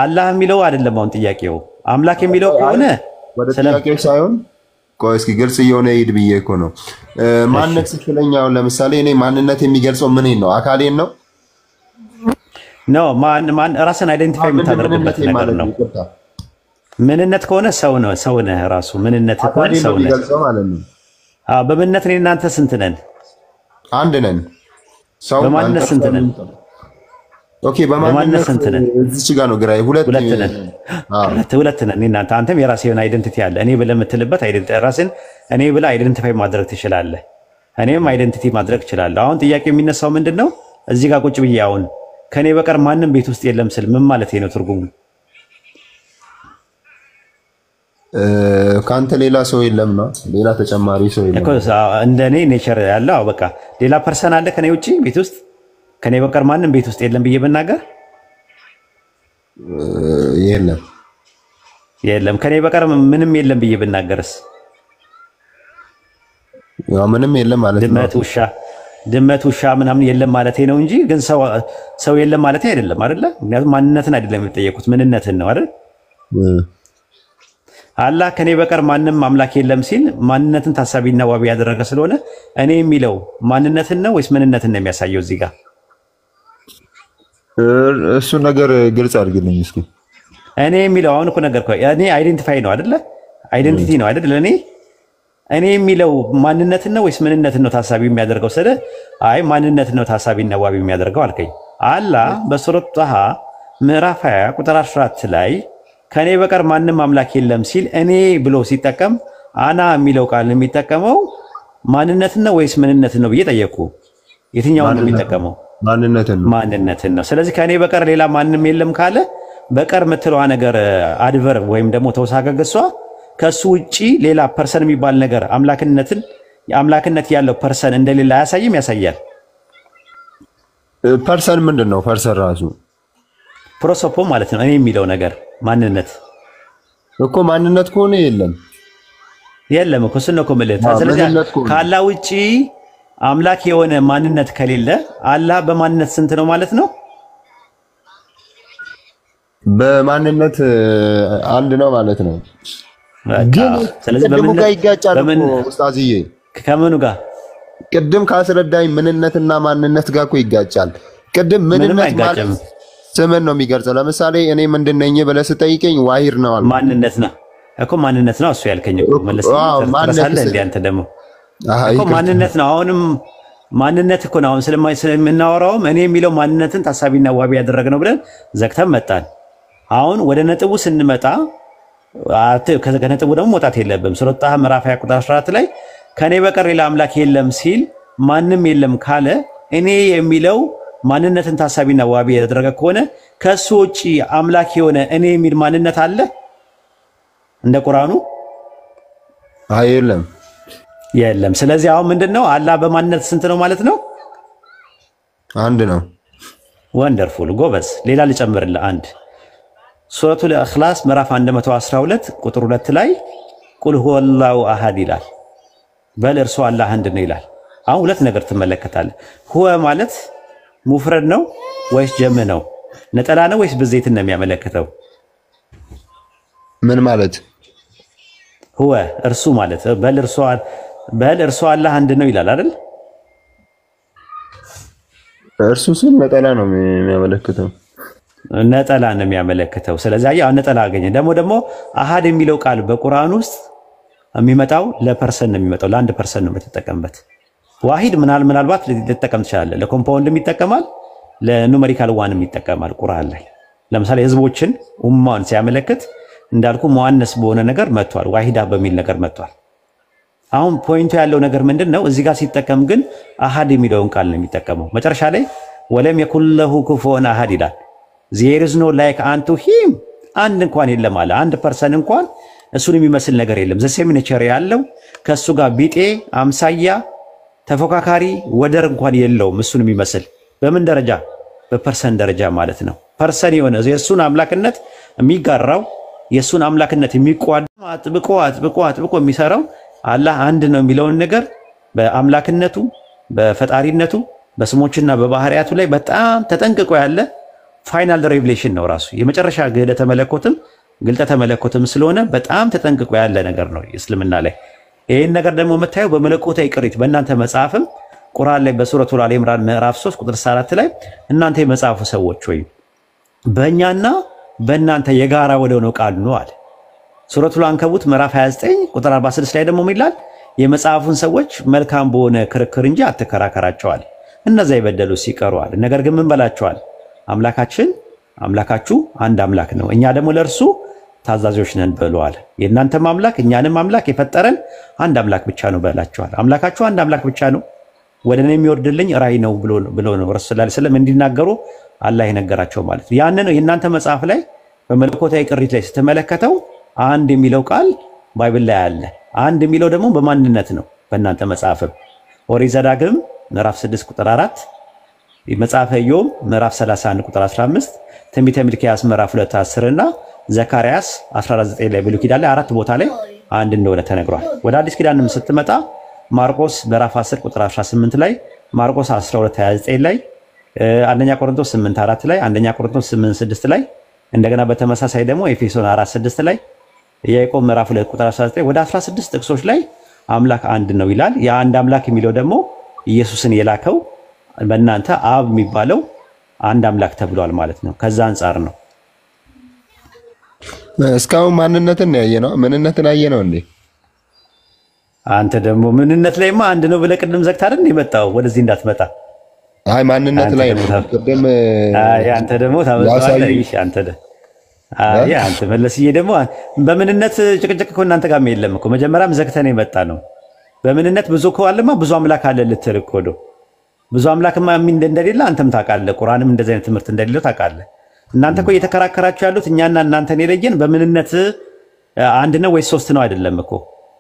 አላህ የሚለው አይደለም አሁን ጥያቄው። አምላክ የሚለው ከሆነ ወደ ጥያቄው ሳይሆን ቆይ እስኪ ግልጽ እየሆነ ይሄድ ብዬ እኮ ነው። ማንነት ስትለኝ አሁን ለምሳሌ እኔ ማንነት የሚገልጸው ምንን ነው? አካሌን ነው ነው ማን ራስን አይደንቲፋይ የምታደርግበት ነገር ነው። ምንነት ከሆነ ሰው ነህ ራሱ ምንነት ከሆነ ሰው ነህ ማለት ነው። በምንነት እኔ እናንተ ስንት ነን? አንድ ነን። በማንነት ስንት ነን? ኦኬ በማንነት ስንት ነን? እዚች ጋር ነው ግራይ ሁለት ነን። እኔ እናንተ አንተም የራስህ የሆነ አይደንቲቲ አለ። እኔ ብለህ የምትልበት አይደንቲቲ ራስን እኔ ብለህ አይደንቲፋይ ማድረግ ትችላለህ። እኔም አይደንቲቲ ማድረግ እችላለሁ። አሁን ጥያቄ የሚነሳው ምንድነው? እዚህ ጋር ቁጭ ብዬ አሁን ከኔ በቀር ማንም ቤት ውስጥ የለም ስል ምን ማለት ነው? ትርጉሙ ካንተ ሌላ ሰው የለም ነው። ሌላ ተጨማሪ ሰው የለም እኮ እንደኔ ኔቸር ያለው በቃ ሌላ ፐርሰን አለ ከኔ ውጪ ቤት ውስጥ ከኔ በቀር ማንም ቤት ውስጥ የለም ብዬ ብናገር የለም ከኔ በቀር ምንም የለም ብዬ ብናገርስ ያው ምንም የለም ማለት ነው። ድመት ውሻ ምናምን የለም ማለቴ ነው እንጂ ግን ሰው የለም ማለቴ አይደለም አይደለ? ምክንያቱም ማንነትን አይደለም የሚጠየቁት ምንነትን ነው አይደል? አላህ ከኔ በቀር ማንም አምላክ የለም ሲል ማንነትን ታሳቢና ዋቢ ያደረገ ስለሆነ እኔ የሚለው ማንነትን ነው ወይስ ምንነትን ነው የሚያሳየው? እዚህ ጋር እሱ ነገር ግልጽ አድርግልኝ እስኪ። እኔ የሚለው አሁን እኮ ነገር እኔ አይደንቲፋይ ነው አይደለ? አይደንቲቲ ነው አይደል? እኔ የሚለው ማንነትን ነው ወይስ ምንነትን ነው ታሳቢ የሚያደርገው? ስለ አይ ማንነትን ነው ታሳቢና ዋቢ የሚያደርገው አልከኝ። አላህ በሱረቱ ጣሃ ምዕራፍ 20 ቁጥር 14 ላይ ከኔ በቀር ማንም አምላክ የለም ሲል እኔ ብሎ ሲጠቀም አና የሚለው ቃል የሚጠቀመው ማንነትን ነው ወይስ ምንነትን ነው ብዬ ጠየቁ። የትኛውን ነው የሚጠቀመው? ማንነትን ነው። ስለዚህ ከኔ በቀር ሌላ ማንም የለም ካለ በቀር የምትለዋ ነገር አድቨር ወይም ደግሞ ተውሳከ ገሷ ከሱ ውጪ ሌላ ፐርሰን የሚባል ነገር አምላክነት ያለው ፐርሰን እንደሌላ አያሳይም? ያሳያል። ፐርሰን ምንድን ነው? ፐርሰን ራሱ ፕሮሶፖ ማለት ነው። እኔ የሚለው ነገር ማንነት እኮ ማንነት ከሆነ የለም እኮ እሱን ነው እኮ የምልህ። ስለዚህ ከአላህ ውጪ አምላክ የሆነ ማንነት ከሌለ አላህ በማንነት ስንት ነው ማለት ነው? በማንነት አንድ ነው ማለት ነው። ግን ስለዚህ በምን ጋር ይጋጫል ኡስታዝዬ? ከምኑ ጋር? ቅድም ካስረዳኝ ምንነትና ማንነት ጋር እኮ ይጋጫል። ቅድም ምንነት ማለት ስምን ነው የሚገልጸው። ለምሳሌ እኔ ምንድን ነኝ ብለህ ስጠይቀኝ ዋሂድ ነው አልኩ። ማንነት ነው እኮ ማንነት ነው እሱ ያልከኝ እኮ መለስ ተረሳለህ እንዴ አንተ ደግሞ እኮ ማንነት ነው። አሁንም ማንነት እኮ ነው። አሁን ስለምናወራውም እኔ የሚለው ማንነትን ታሳቢና ዋቢ ያደረግነው ብለን ዘግተን መጣን። አሁን ወደ ነጥቡ ስንመጣ ከነጥቡ ደግሞ መውጣት የለብም። ሱረቱ ጣሃ ምዕራፍ 20 ቁጥር 14 ላይ ከኔ በቀር ሌላ አምላክ የለም ሲል ማንም የለም ካለ እኔ የሚለው ማንነትን ታሳቢና ዋቢ ያደረገ ከሆነ ከሱ ውጪ አምላክ የሆነ እኔ የሚል ማንነት አለ እንደ ቁርአኑ? የለም የለም። ስለዚህ አሁን ምንድነው አላህ በማንነት ስንት ነው ማለት ነው? አንድ ነው። ወንደርፉል ጎበዝ። ሌላ ልጨምርልህ አንድ ሱረቱል ኢኽላስ ምዕራፍ 112 ቁጥር 2 ላይ ቁል ሁወላሁ አሐድ ይላል። በል እርሱ አላህ አንድ ነው ይላል። አሁን ሁለት ነገር ትመለከታለህ። ሁወ ማለት ሙፍረድ ነው ወይስ ጀም ነው? ነጠላ ነው ወይስ ብዜትን ነው የሚያመለክተው? ምን ማለት ሁወ እርሱ ማለት በል እርሱ አላህ አንድ ነው ይላል አይደል? እርሱ ሲል ነጠላ ነው የሚያመለክተው። ነጠላ ነው የሚያመለክተው። ስለዚህ አያ ነጠላ አገኘ። ደግሞ አሃድ የሚለው ቃል በቁርአን ውስጥ የሚመጣው ለፐርሰን ነው የሚመጣው፣ ለአንድ ፐርሰን ነው የምትጠቀምበት። ዋሂድ ምናልባት ልትጠቀም ትችላለህ። ለኮምፓውንድም ይጠቀማል፣ ለኑሜሪካል ዋንም ይጠቀማል። ቁርአን ላይ ለምሳሌ ህዝቦችን ኡማን ሲያመለክት እንዳልኩ ሙአነስ በሆነ ነገር መጥቷል፣ ዋሂዳ በሚል ነገር መጥቷል። አሁን ፖይንቱ ያለው ነገር ምንድነው? እዚህ ጋር ሲጠቀም ግን አሃድ የሚለውን ቃል ነው የሚጠቀመው። መጨረሻ ላይ ወለም የኩን ለሁ ኩፉወን አሃድ ይላል። ዜር ኢዝ ኖ ላይክ አንቱ ሂም አንድ እንኳን የለም አለ። አንድ ፐርሰን እንኳን እሱን የሚመስል ነገር የለም። ዘሴም ኔቸር ያለው ከሱ ጋር ቢጤ አምሳያ ተፎካካሪ ወደር እንኳን የለውም እሱን የሚመስል። በምን ደረጃ? በፐርሰን ደረጃ ማለት ነው። ፐርሰን የሆነ የሱን አምላክነት የሚጋራው የሱን አምላክነት የሚቋደም አጥብቆ የሚሰራው አላህ አንድ ነው የሚለውን ነገር በአምላክነቱ በፈጣሪነቱ በስሞችና በባህሪያቱ ላይ በጣም ተጠንቅቆ ያለ ፋይናል ሬቨሌሽን ነው። ራሱ የመጨረሻ ግልጠተ መለኮትም ስለሆነ በጣም ተጠንቅቆ ያለ ነገር ነው እስልምና ላይ። ይሄን ነገር ደግሞ የምታየው በመለኮታዊ ቅሪት በእናንተ መጽሐፍም ቁርአን ላይ በሱረቱል አሊ ኢምራን ምዕራፍ 3 ቁጥር 4 ላይ እናንተ የመጽሐፉ ሰዎች ወይ በእኛና በእናንተ የጋራ ወደሆነው ቃል ነው አለ። ሱረቱል አንከቡት ምዕራፍ 29 ቁጥር 46 ላይ ደግሞ ይላል የመጽሐፉን ሰዎች መልካም በሆነ ክርክር እንጂ አትከራከራቸዋል፣ እነዛ የበደሉ ሲቀሩ አለ። ነገር ግን ምን በላቸዋል? አምላካችሁ አንድ አምላክ ነው፣ እኛ ደግሞ ለእርሱ ታዛዦች ነን በሏል። የእናንተም አምላክ እኛንም አምላክ የፈጠረን አንድ አምላክ ብቻ ነው በላቸዋል። አምላካችሁ አንድ አምላክ ብቻ ነው፣ ወደ እኔ የሚወርድልኝ ራእይ ነው ብሎ ነው ረሱል ሰለላሁ ዐለይሂ ወሰለም እንዲናገሩ አላህ የነገራቸው ማለት ነው። ያን ነው የእናንተ መጽሐፍ ላይ በመለኮታዊ ቅሪት ላይ ስትመለከተው አንድ የሚለው ቃል ባይብል ላይ አለ። አንድ የሚለው ደግሞ በማንነት ነው በእናንተ መጽሐፍም ኦሪት ዘዳግም ምዕራፍ 6 ቁጥር 4፣ መጽሐፈ ኢዮብ ምዕራፍ 31 ቁጥር 15፣ ትንቢተ ሚልክያስ ምዕራፍ 2 10 እና ዘካርያስ 19 ላይ ብሉይ ኪዳን ላይ አራት ቦታ ላይ አንድ እንደሆነ ተነግሯል። ወደ አዲስ ኪዳንም ስትመጣ ማርቆስ ምዕራፍ 10 ቁጥር 18 ላይ፣ ማርቆስ 12 29 ላይ፣ አንደኛ ቆሮንቶስ 8 4 ላይ፣ አንደኛ ቆሮንቶስ 8 6 ላይ፣ እንደገና በተመሳሳይ ደግሞ ኤፌሶን 4 6 ላይ፣ ያዕቆብ ምዕራፍ 2 ቁጥር 19 ወደ 16 ጥቅሶች ላይ አምላክ አንድ ነው ይላል። የአንድ አምላክ የሚለው ደግሞ ኢየሱስን የላከው በእናንተ አብ የሚባለው አንድ አምላክ ተብሏል ማለት ነው። ከዛ አንጻር ነው እስካሁን ማንነትን ያየነው ምንነትን ያየነው እንዴ? አንተ ደግሞ ምንነት ላይማ አንድ ነው ብለህ ቅድም ዘግተህ አይደል የመጣው? ወደዚህ እንዳትመጣ። አይ ማንነት ላይ ነው ቅድም። አይ አንተ ደግሞ ታመጣለህ። እሺ አንተ መለስዬ ደግሞ በምንነት ጭቅጭቅ እኮ እናንተ ጋርም የለም እኮ መጀመሪያም ዘግተን የመጣ ነው። በምንነት ብዙ እኮ አለማ ብዙ አምላክ አለ ልትል እኮ ነው። ብዙ አምላክማ እንደሌለ አንተም ታውቃለህ። ቁርአንም እንደዚህ አይነት ትምህርት እንደሌለው ታውቃለህ። እናንተ እኮ እየተከራከራችሁ ያሉት እኛና እናንተን የለየን በምንነት አንድ ነው ወይስ ሶስት ነው አይደለም እኮ።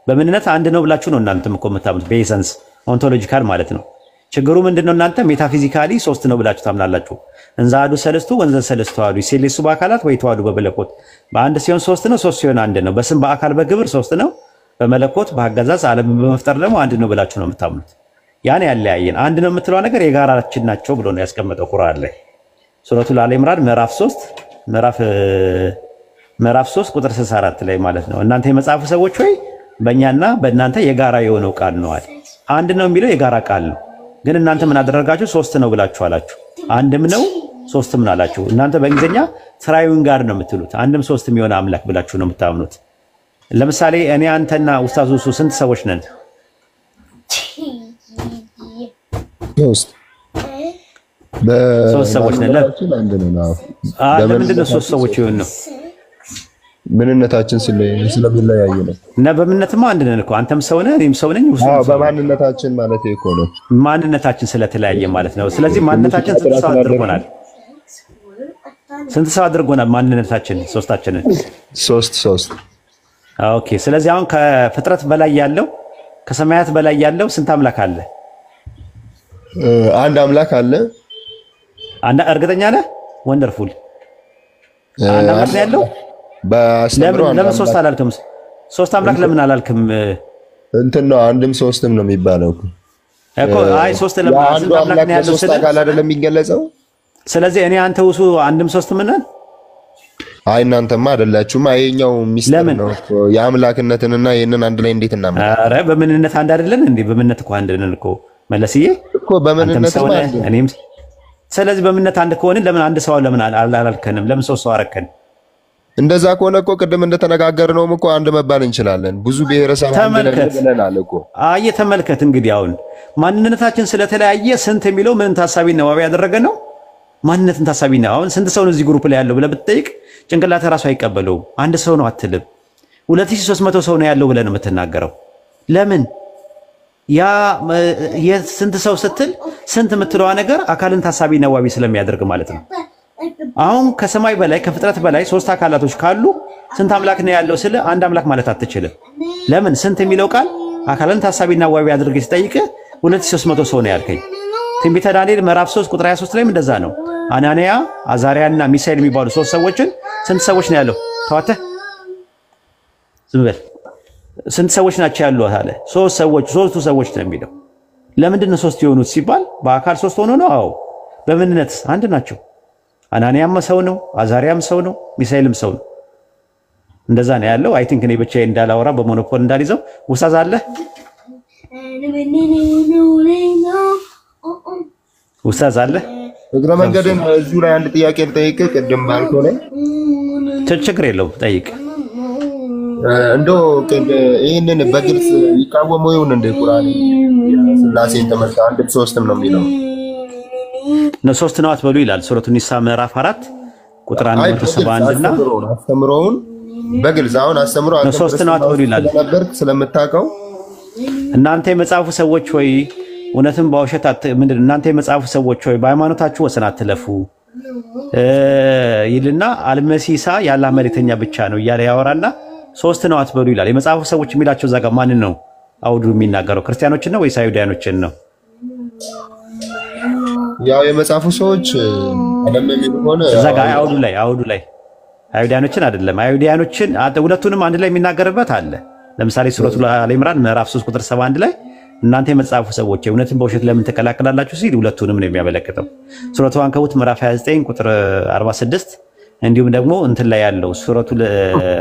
በምንነት አንድ ነው ብላችሁ ነው እናንተም እኮ የምታምኑት በኤሰንስ ኦንቶሎጂካል ማለት ነው። ችግሩ ምንድነው? እናንተ ሜታፊዚካሊ ሶስት ነው ብላችሁ ታምናላችሁ። እንዘ አሐዱ ሰለስቱ ወንዘ ሰለስቱ አሐዱ ይሴለሱ በአካላት ወይ ተዋሕዱ በመለኮት በአንድ ሲሆን ሶስት ነው፣ ሶስት ሲሆን አንድ ነው። በስም በአካል በግብር ሶስት ነው፣ በመለኮት በአገዛዝ ዓለምን በመፍጠር ደግሞ አንድ ነው ብላችሁ ነው የምታምኑት። ያን ያለያየን አንድ ነው የምትለው ነገር የጋራችን ናቸው ብሎ ነው ያስቀመጠው ቁርአን ላይ ሱረቱል አሊ ኢምራን ምዕራፍ 3 ቁጥር 64 ላይ ማለት ነው። እናንተ የመጽሐፉ ሰዎች ሆይ በእኛና በእናንተ የጋራ የሆነው ቃል ነው አለ። አንድ ነው የሚለው የጋራ ቃል ነው። ግን እናንተ ምን አደረጋችሁ? ሶስት ነው ብላችሁ አላችሁ። አንድም ነው ሶስትም ነው አላችሁ። እናንተ በእንግሊዝኛ ትራዩን ጋር ነው የምትሉት። አንድም ሶስትም የሆነ አምላክ ብላችሁ ነው የምታምኑት። ለምሳሌ እኔ አንተና ኡስታዝ ኡሱ ስንት ሰዎች ነን? ሶስት ሶስት ሰዎች ነን። አንድ ነን። ለምንድን ነው ሶስት ሰዎች ይሆን ነው? ምንነታችን ስለሚለያይ ነው። እና በምንነትማ አንድ ነን እኮ አንተም ሰው ነህ እኔም ሰው ነኝ። በማንነታችን ማለት እኮ ነው። ማንነታችን ስለተለያየ ማለት ነው። ስለዚህ ማንነታችን ስንት ሰው አድርጎናል? ስንት ሰው አድርጎናል ማንነታችን? ሶስታችንን ሶስት። ኦኬ። ስለዚህ አሁን ከፍጥረት በላይ ያለው ከሰማያት በላይ ያለው ስንት አምላክ አለ? አንድ አምላክ አለ። እርግጠኛ ነህ? ወንደርፉል። አንድ አምላክ ነው ያለው። ለምን ሶስት አላልክም? ሶስት አምላክ ለምን አላልክም? እንትን ነው አንድም ሶስትም ነው የሚባለው እኮ። አይ ሶስት ለምን ስንት አምላክ ነው ያለው? ሶስት አካል አይደለም የሚገለጸው። ስለዚህ እኔ አንተ ውሱ አንድም ሶስትም ነን። አይ እናንተማ አይደላችሁም። አይኛው ሚስጥር ነው የአምላክነትንና ይሄንን አንድ ላይ እንዴት እናምናለን? ኧረ በምንነት አንድ አይደለን እንዴ? በምንነት እኮ አንድ ነን እኮ መለስዬ እኮ በምንነት አንድ እኔም። ስለዚህ በምንነት አንድ ከሆንን ለምን አንድ ሰው ለምን አላልከንም? ለምን ሶስት ሰው አረከን? እንደዛ ከሆነ እኮ ቅድም እንደተነጋገርነውም እኮ አንድ መባል እንችላለን። ብዙ ብሔረሰብ አንድ ነን ብለናል እኮ። አይ ተመልከት እንግዲህ አሁን ማንነታችን ስለተለያየ ስንት የሚለው ምን ታሳቢና ዋቢ ያደረገ ነው? ማንነትን ታሳቢና አሁን ስንት ሰው ነው እዚህ ግሩፕ ላይ ያለው ብለህ ብትጠይቅ ጭንቅላት ራሱ አይቀበለውም። አንድ ሰው ነው አትልም። 2300 ሰው ነው ያለው ብለህ ነው የምትናገረው። ለምን ያ የስንት ሰው ስትል ስንት የምትለዋ ነገር አካልን ታሳቢና ዋቢ ስለሚያደርግ ማለት ነው። አሁን ከሰማይ በላይ ከፍጥረት በላይ ሶስት አካላቶች ካሉ ስንት አምላክ ነው ያለው ስለ አንድ አምላክ ማለት አትችልም። ለምን ስንት የሚለው ቃል አካልን ታሳቢና ዋቢ አድርገ ሲጠይቅ 2300 ሰው ነው ያልከኝ። ትንቢተ ዳንኤል ምዕራፍ 3 ቁጥር 23 ላይም እንደዛ ነው። አናንያ አዛሪያና ሚሳኤል የሚባሉ ሶስት ሰዎችን ስንት ሰዎች ነው ያለው? ተዋተ ዝም በል። ስንት ሰዎች ናቸው ያሉት አለ? ሶስት ሰዎች፣ ሶስቱ ሰዎች ነው የሚለው። ለምንድን ነው ሶስት የሆኑት ሲባል በአካል ሶስት ሆኖ ነው። አዎ በምንነት አንድ ናቸው። አናንያም ሰው ነው፣ አዛሪያም ሰው ነው፣ ሚሳኤልም ሰው ነው። እንደዛ ነው ያለው። አይ ቲንክ እኔ ብቻዬን እንዳላወራ በሞኖፖል እንዳልይዘው ውሳዝ አለ ውሳዝ አለ። እግረ መንገድን እዚሁ ላይ አንድ ጥያቄ ልጠይቅህ። ቅድም ባልከው ላይ ችግር የለውም ጠይቅ። እንደው ይህንን በግልጽ ይቃወሙ ይሁን እንደ ቁርአን ስላሴን ተመልከ አንድም ሶስትም ነው የሚለው ነው። ሶስት ነው አትበሉ ይላል ሱረቱ ኒሳ ምዕራፍ 4 ቁጥር 171 እና አስተምሮውን በግልጽ አሁን አስተምሮ ነው ሶስት ነው አትበሉ ይላል። ነበር ስለምታውቀው እናንተ የመጽሐፉ ሰዎች ሆይ እውነትም በውሸት ምንድን እናንተ የመጽሐፉ ሰዎች ሆይ በሃይማኖታችሁ ወሰን አትለፉ ይልና አልመሲሳ ያለ መልእክተኛ ብቻ ነው እያለ ያወራና ሶስት ነው አትበሉ ይላል። የመጽሐፉ ሰዎች የሚላቸው እዛ ጋር ማንን ነው አውዱ የሚናገረው? ክርስቲያኖችን ነው ወይስ አይሁዳኖችን ነው? ያው የመጽሐፉ ሰዎች አለምን ሆነ እዛ ጋር አውዱ ላይ አይሁዳኖችን አይደለም። አይሁዳኖችን ሁለቱንም አንድ ላይ የሚናገርበት አለ። ለምሳሌ ሱረቱ አለ ኢምራን ምዕራፍ 3 ቁጥር 71 ላይ እናንተ የመጽሐፉ ሰዎች እውነትን በውሸት ለምን ተቀላቅላላችሁ ሲል ሁለቱንም ነው የሚያመለክተው። ሱረቱ አንከቡት ምዕራፍ 29 ቁጥር 46 እንዲሁም ደግሞ እንትን ላይ ያለው ሱረቱ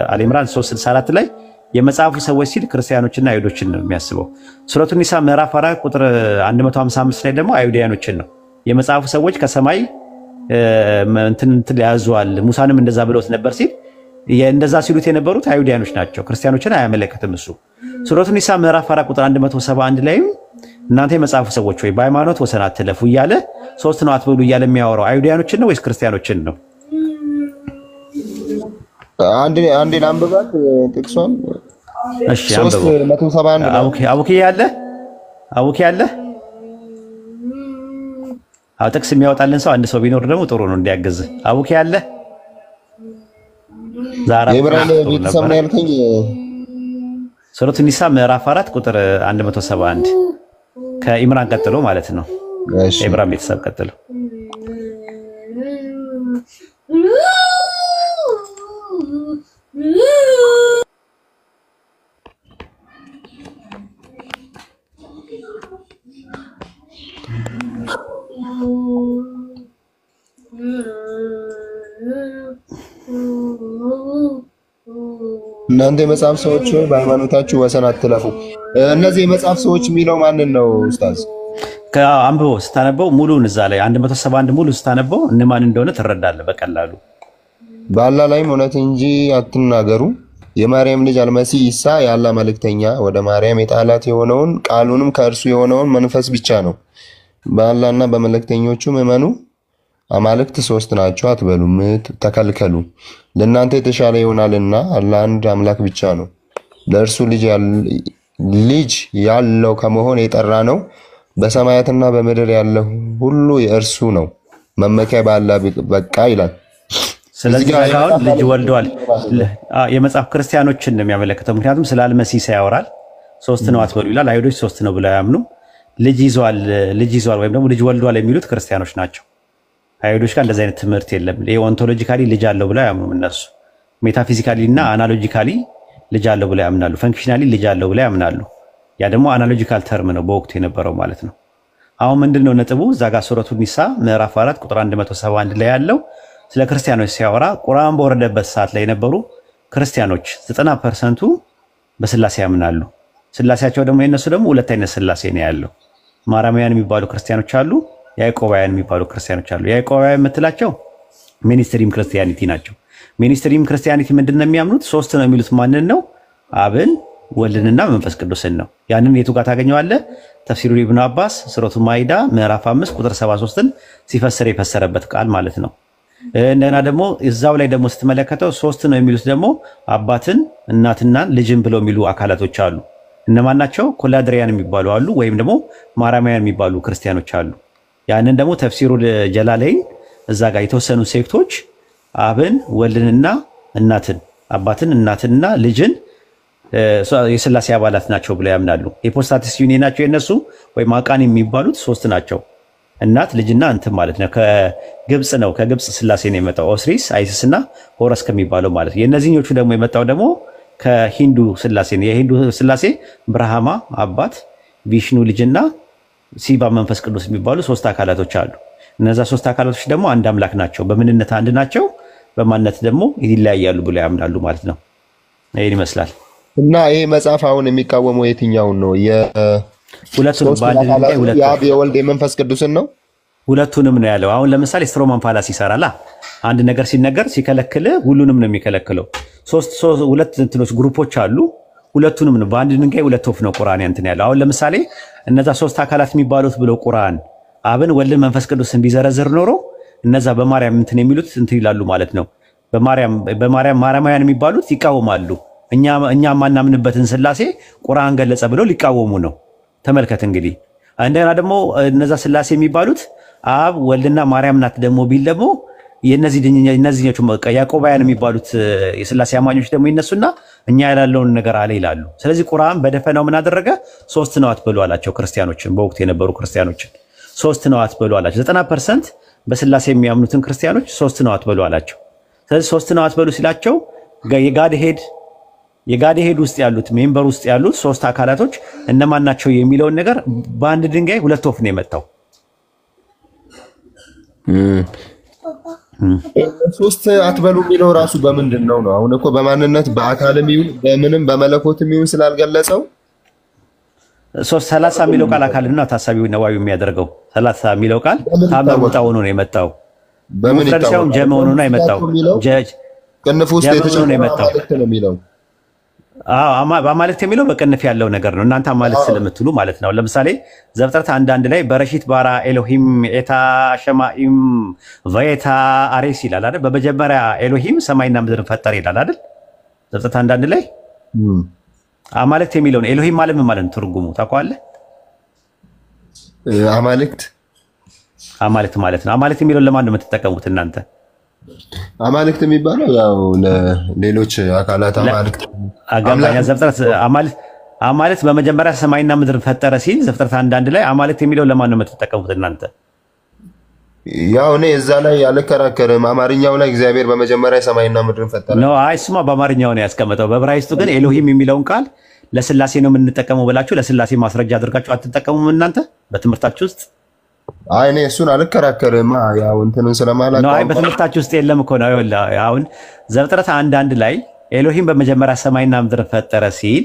አለ ኢምራን 364 ላይ የመጽሐፉ ሰዎች ሲል ክርስቲያኖችና አይሁዶችን ነው የሚያስበው። ሱረቱ ኒሳ ምዕራፍ 4 ቁጥር 155 ላይ ደግሞ አይሁዳኖችን ነው የመጽሐፉ ሰዎች ከሰማይ እንትን ያዟል ሙሳንም እንደዛ ብለውት ነበር ሲል እንደዛ ሲሉት የነበሩት አይሁዳኖች ናቸው። ክርስቲያኖችን አያመለክትም እሱ። ሱረቱ ኒሳ ምዕራፍ 4 ቁጥር 171 ላይም እናንተ የመጽሐፉ ሰዎች ወይ በሃይማኖት ወሰን አትለፉ እያለ ሶስት ነው አትበሉ እያለ የሚያወራው አይሁዳኖችን ነው ወይስ ክርስቲያኖችን ነው? አንዴ ላንብባት ጥቅሷን። እሺ አንብበው። 371 አቡኪ ያለ ጥቅስ የሚያወጣልን ሰው አንድ ሰው ቢኖር ደግሞ ጥሩ ነው እንዲያገዝ። አቡኪ ያለ የኢብራሂም ቤተሰብ ነው ያልከኝ። ሱረቱ ኒሳ ምዕራፍ 4 ቁጥር 171 ከኢምራን ቀጥሎ ማለት ነው። እሺ ኢብራሂም ቤተሰብ ቀጥሎ እናንተ የመጽሐፍ ሰዎች ሆይ በሃይማኖታችሁ ወሰን አትለፉ። እነዚህ የመጽሐፍ ሰዎች የሚለው ማንን ነው ኡስታዝ? አንብበው ስታነበው ሙሉን እዛ ላይ 171 ሙሉ ስታነበው እነማን እንደሆነ ትረዳለህ በቀላሉ። በአላህ ላይም እውነት እንጂ አትናገሩ። የማርያም ልጅ አልመሲህ ኢሳ የአላህ መልእክተኛ ወደ ማርያም የጣላት የሆነውን ቃሉንም ከእርሱ የሆነውን መንፈስ ብቻ ነው። በአላህና በመልእክተኞቹም እመኑ። አማልክት ሶስት ናቸው አትበሉም፣ ተከልከሉ። ለእናንተ የተሻለ ይሆናልና አላህ አንድ አምላክ ብቻ ነው። ለእርሱ ልጅ ያለው ከመሆን የጠራ ነው። በሰማያትና በምድር ያለው ሁሉ የእርሱ ነው። መመኪያ በአላህ በቃ ይላል። ስለዚህ አሁን ልጅ ወልዷል የመጽሐፍ ክርስቲያኖችን ነው የሚያመለክተው። ምክንያቱም ስለ አልመሲህ ያወራል። ሶስት ነው አትበሉ ይላል። አይሁዶች ሶስት ነው ብለው ያምኑ። ልጅ ይዟል ወይም ደግሞ ልጅ ወልዷል የሚሉት ክርስቲያኖች ናቸው። አይሁዶች ጋር እንደዚህ አይነት ትምህርት የለም። ይሄ ኦንቶሎጂካሊ ልጅ አለው ብለው ያምኑ እነሱ። ሜታፊዚካሊ እና አናሎጂካሊ ልጅ አለው ብለው ያምናሉ። ፈንክሽናሊ ልጅ አለው ብለው ያምናሉ። ያ ደግሞ አናሎጂካል ተርም ነው በወቅቱ የነበረው ማለት ነው። አሁን ምንድነው ነጥቡ? እዛ ጋር ሱረቱ ኒሳ ምዕራፍ 4 ቁጥር 171 ላይ ያለው ስለ ክርስቲያኖች ሲያወራ ቁርአን በወረደበት ሰዓት ላይ የነበሩ ክርስቲያኖች 90% በስላሴ ያምናሉ። ስላሴያቸው ደግሞ የነሱ ደግሞ ሁለት አይነት ስላሴ ነው ያለው። ማርያማውያን የሚባሉ ክርስቲያኖች አሉ፣ ያዕቆባውያን የሚባሉ ክርስቲያኖች አሉ። ያዕቆባውያን የምትላቸው ሚኒስትሪም ክርስቲያኒቲ ናቸው። ሚኒስትሪም ክርስቲያኒቲ ምንድነው የሚያምኑት? ሶስት ነው የሚሉት። ማንን ነው? አብን ወልድንና መንፈስ ቅዱስን ነው። ያንን የቱ ጋር ታገኘዋለህ? ተፍሲሩ ኢብኑ አባስ ሱረቱ ማኢዳ ምዕራፍ 5 ቁጥር 73ን ሲፈስር የፈሰረበት ቃል ማለት ነው። እንደገና ደግሞ እዛው ላይ ደግሞ ስትመለከተው ሶስት ነው የሚሉት ደግሞ አባትን እናትና ልጅን ብለው የሚሉ አካላቶች አሉ። እነማን ናቸው? ኮላድሪያን የሚባሉ አሉ፣ ወይም ደግሞ ማርያማውያን የሚባሉ ክርስቲያኖች አሉ። ያንን ደግሞ ተፍሲሩ ጀላለይን እዛ ጋር የተወሰኑ ሴክቶች አብን ወልድንና እናትን አባትን እናትንና ልጅን የስላሴ አባላት ናቸው ብለው ያምናሉ። የፖስታቲስ ዩኒየናቸው የነሱ ወይም አቃን የሚባሉት ሶስት ናቸው። እናት ልጅና እንትን ማለት ነው። ከግብጽ ነው። ከግብጽ ስላሴ ነው የመጣው። ኦስሪስ አይሲስና ሆረስ ከሚባለው ማለት ነው። የነዚህኞቹ ደግሞ የመጣው ደግሞ ከሂንዱ ስላሴ ነው። የሂንዱ ስላሴ ብርሃማ አባት፣ ቪሽኑ ልጅና ሲባ መንፈስ ቅዱስ የሚባሉ ሶስት አካላቶች አሉ። እነዛ ሶስት አካላቶች ደግሞ አንድ አምላክ ናቸው። በምንነት አንድ ናቸው፣ በማንነት ደግሞ ይለያያሉ ብለው ያምናሉ ማለት ነው። ይሄን ይመስላል። እና ይሄ መጽሐፍ አሁን የሚቃወመው የትኛውን ነው? ሁለቱንም በአንድ ላይ የአብ የወልድ የመንፈስ ቅዱስን ነው። ሁለቱንም ነው ያለው። አሁን ለምሳሌ ስትሮማን ፓላስ ይሰራላ። አንድ ነገር ሲነገር ሲከለክል ሁሉንም ነው የሚከለክለው። ሁለት እንትኖች ግሩፖች አሉ። ሁለቱንም ነው በአንድ ድንጋይ ሁለት ወፍ ነው ቁርአን እንትን ያለው። አሁን ለምሳሌ እነዛ ሶስት አካላት የሚባሉት ብለው ቁርአን አብን ወልድን መንፈስ ቅዱስን ቢዘረዝር ኖሮ እነዛ በማርያም እንትን የሚሉት እንትን ይላሉ ማለት ነው። በማርያም ማርያማውያን የሚባሉት ይቃወማሉ። እኛ ማናምንበትን ስላሴ ቁርአን ገለጸ ብለው ሊቃወሙ ነው። ተመልከት እንግዲህ። እንደገና ደግሞ እነዛ ስላሴ የሚባሉት አብ ወልድና ማርያም ናት ደግሞ ቢል ደግሞ የነዚህኞቹ ያዕቆባውያን የሚባሉት የስላሴ አማኞች ደግሞ ይነሱና እኛ ያላለውን ነገር አለ ይላሉ። ስለዚህ ቁርአን በደፈናው ምን አደረገ? ሶስት ነው አትበሉ አላቸው ክርስቲያኖችን። በወቅቱ የነበሩ ክርስቲያኖችን ሶስት ነው አትበሉ አላቸው። 90% በስላሴ የሚያምኑትን ክርስቲያኖች ሶስት ነው አትበሉ አላቸው። ስለዚህ ሶስት ነው አትበሉ ሲላቸው የጋድ ሄድ ውስጥ ያሉት ሜምበር ውስጥ ያሉት ሶስት አካላቶች እነማን ናቸው የሚለውን ነገር በአንድ ድንጋይ ሁለት ወፍ ነው የመታው። ሶስት አትበሉ የሚለው ራሱ በምንድን ነው? አሁን እኮ በማንነት በአካልም ይሁን በምንም በመለኮትም ይሁን ስላልገለጸው 30 የሚለው ቃል አካልና ታሳቢው ነው የሚያደርገው። 30 የሚለው ቃል ታመጣው ነው የመጣው። በምን ይታወቃል? ጀመ ሆኖ ነው የመጣው። ቅንፍ ውስጥ የተጨመረው ነው የሚለው። አማልክት የሚለው በቅንፍ ያለው ነገር ነው። እናንተ አማልክት ስለምትሉ ማለት ነው። ለምሳሌ ዘፍጥረት 1:1 ላይ በረሺት ባራ ኤሎሂም ኤታ ሸማኢም ወኤታ አሬስ ይላል አይደል? በመጀመሪያ ኤሎሂም ሰማይና ምድርን ፈጠረ ይላል አይደል? ዘፍጥረት 1:1 ላይ አማልክት የሚለውን ኤሎሂም ማለት ምን ማለት ነው? ትርጉሙ ታውቀዋለህ? አማልክት ማለት ነው። አማልክት የሚለውን ለማን ነው የምትጠቀሙት እናንተ? አማልክት የሚባለው ያው ለሌሎች አካላት አማልክት አጋማኛ ዘፍጥረት አማልክት በመጀመሪያ ሰማይና ምድር ፈጠረ ሲል ዘፍጥረት 1:1 ላይ አማልክት የሚለው ለማን ነው የምትጠቀሙት እናንተ? ያው እኔ እዛ ላይ አልከራከርም። አማርኛው ላይ እግዚአብሔር በመጀመሪያ ሰማይና ምድርን ፈጠረ ነው። አይ እሱማ በአማርኛው ነው ያስቀመጠው። በዕብራይስጡ ግን ኤሎሂም የሚለውን ቃል ለስላሴ ነው የምንጠቀመው ብላችሁ ለስላሴ ማስረጃ አድርጋችሁ አትጠቀሙም እናንተ በትምህርታችሁ ውስጥ? አይ እኔ እሱን አልከራከርም። ያው እንትኑን ስለማላውቅ ነው። አይ በትምህርታችሁ ውስጥ የለም እኮ ነው። አሁን ዘፍጥረት 1:1 ላይ ኤሎሂም በመጀመሪያ ሰማይና ምድርን ፈጠረ ሲል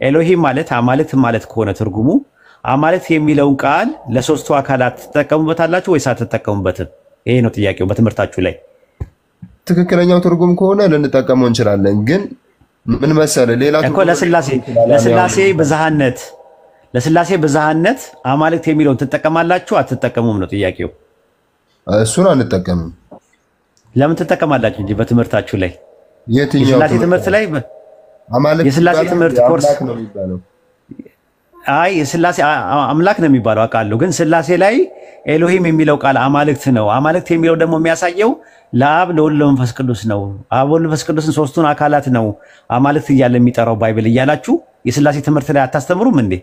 ኤሎሂም ማለት አማልክት ማለት ከሆነ ትርጉሙ አማልክት የሚለውን ቃል ለሶስቱ አካላት ትጠቀሙበታላችሁ ወይስ አትጠቀሙበትም? ይሄ ነው ጥያቄው በትምህርታችሁ ላይ። ትክክለኛው ትርጉም ከሆነ ልንጠቀመው እንችላለን። ግን ምን መሰለህ ሌላ እኮ ለስላሴ ብዝሃነት ለስላሴ ብዝሃነት አማልክት የሚለውን ትጠቀማላችሁ አትጠቀሙም ነው ጥያቄው። እሱን አንጠቀምም። ለምን ትጠቀማላችሁ እንጂ በትምህርታችሁ ላይ የትኛው የስላሴ ትምህርት ላይ አማልክት የስላሴ ትምህርት ኮርስ ነው የሚባለው? አይ የስላሴ አምላክ ነው የሚባለው አውቃለሁ። ግን ስላሴ ላይ ኤሎሂም የሚለው ቃል አማልክት ነው። አማልክት የሚለው ደግሞ የሚያሳየው ለአብ ለወልድ ለመንፈስ ቅዱስ ነው። አብ ወልድ መንፈስ ቅዱስን ሶስቱን አካላት ነው አማልክት እያለ የሚጠራው ባይብል እያላችሁ የስላሴ ትምህርት ላይ አታስተምሩም እንዴ?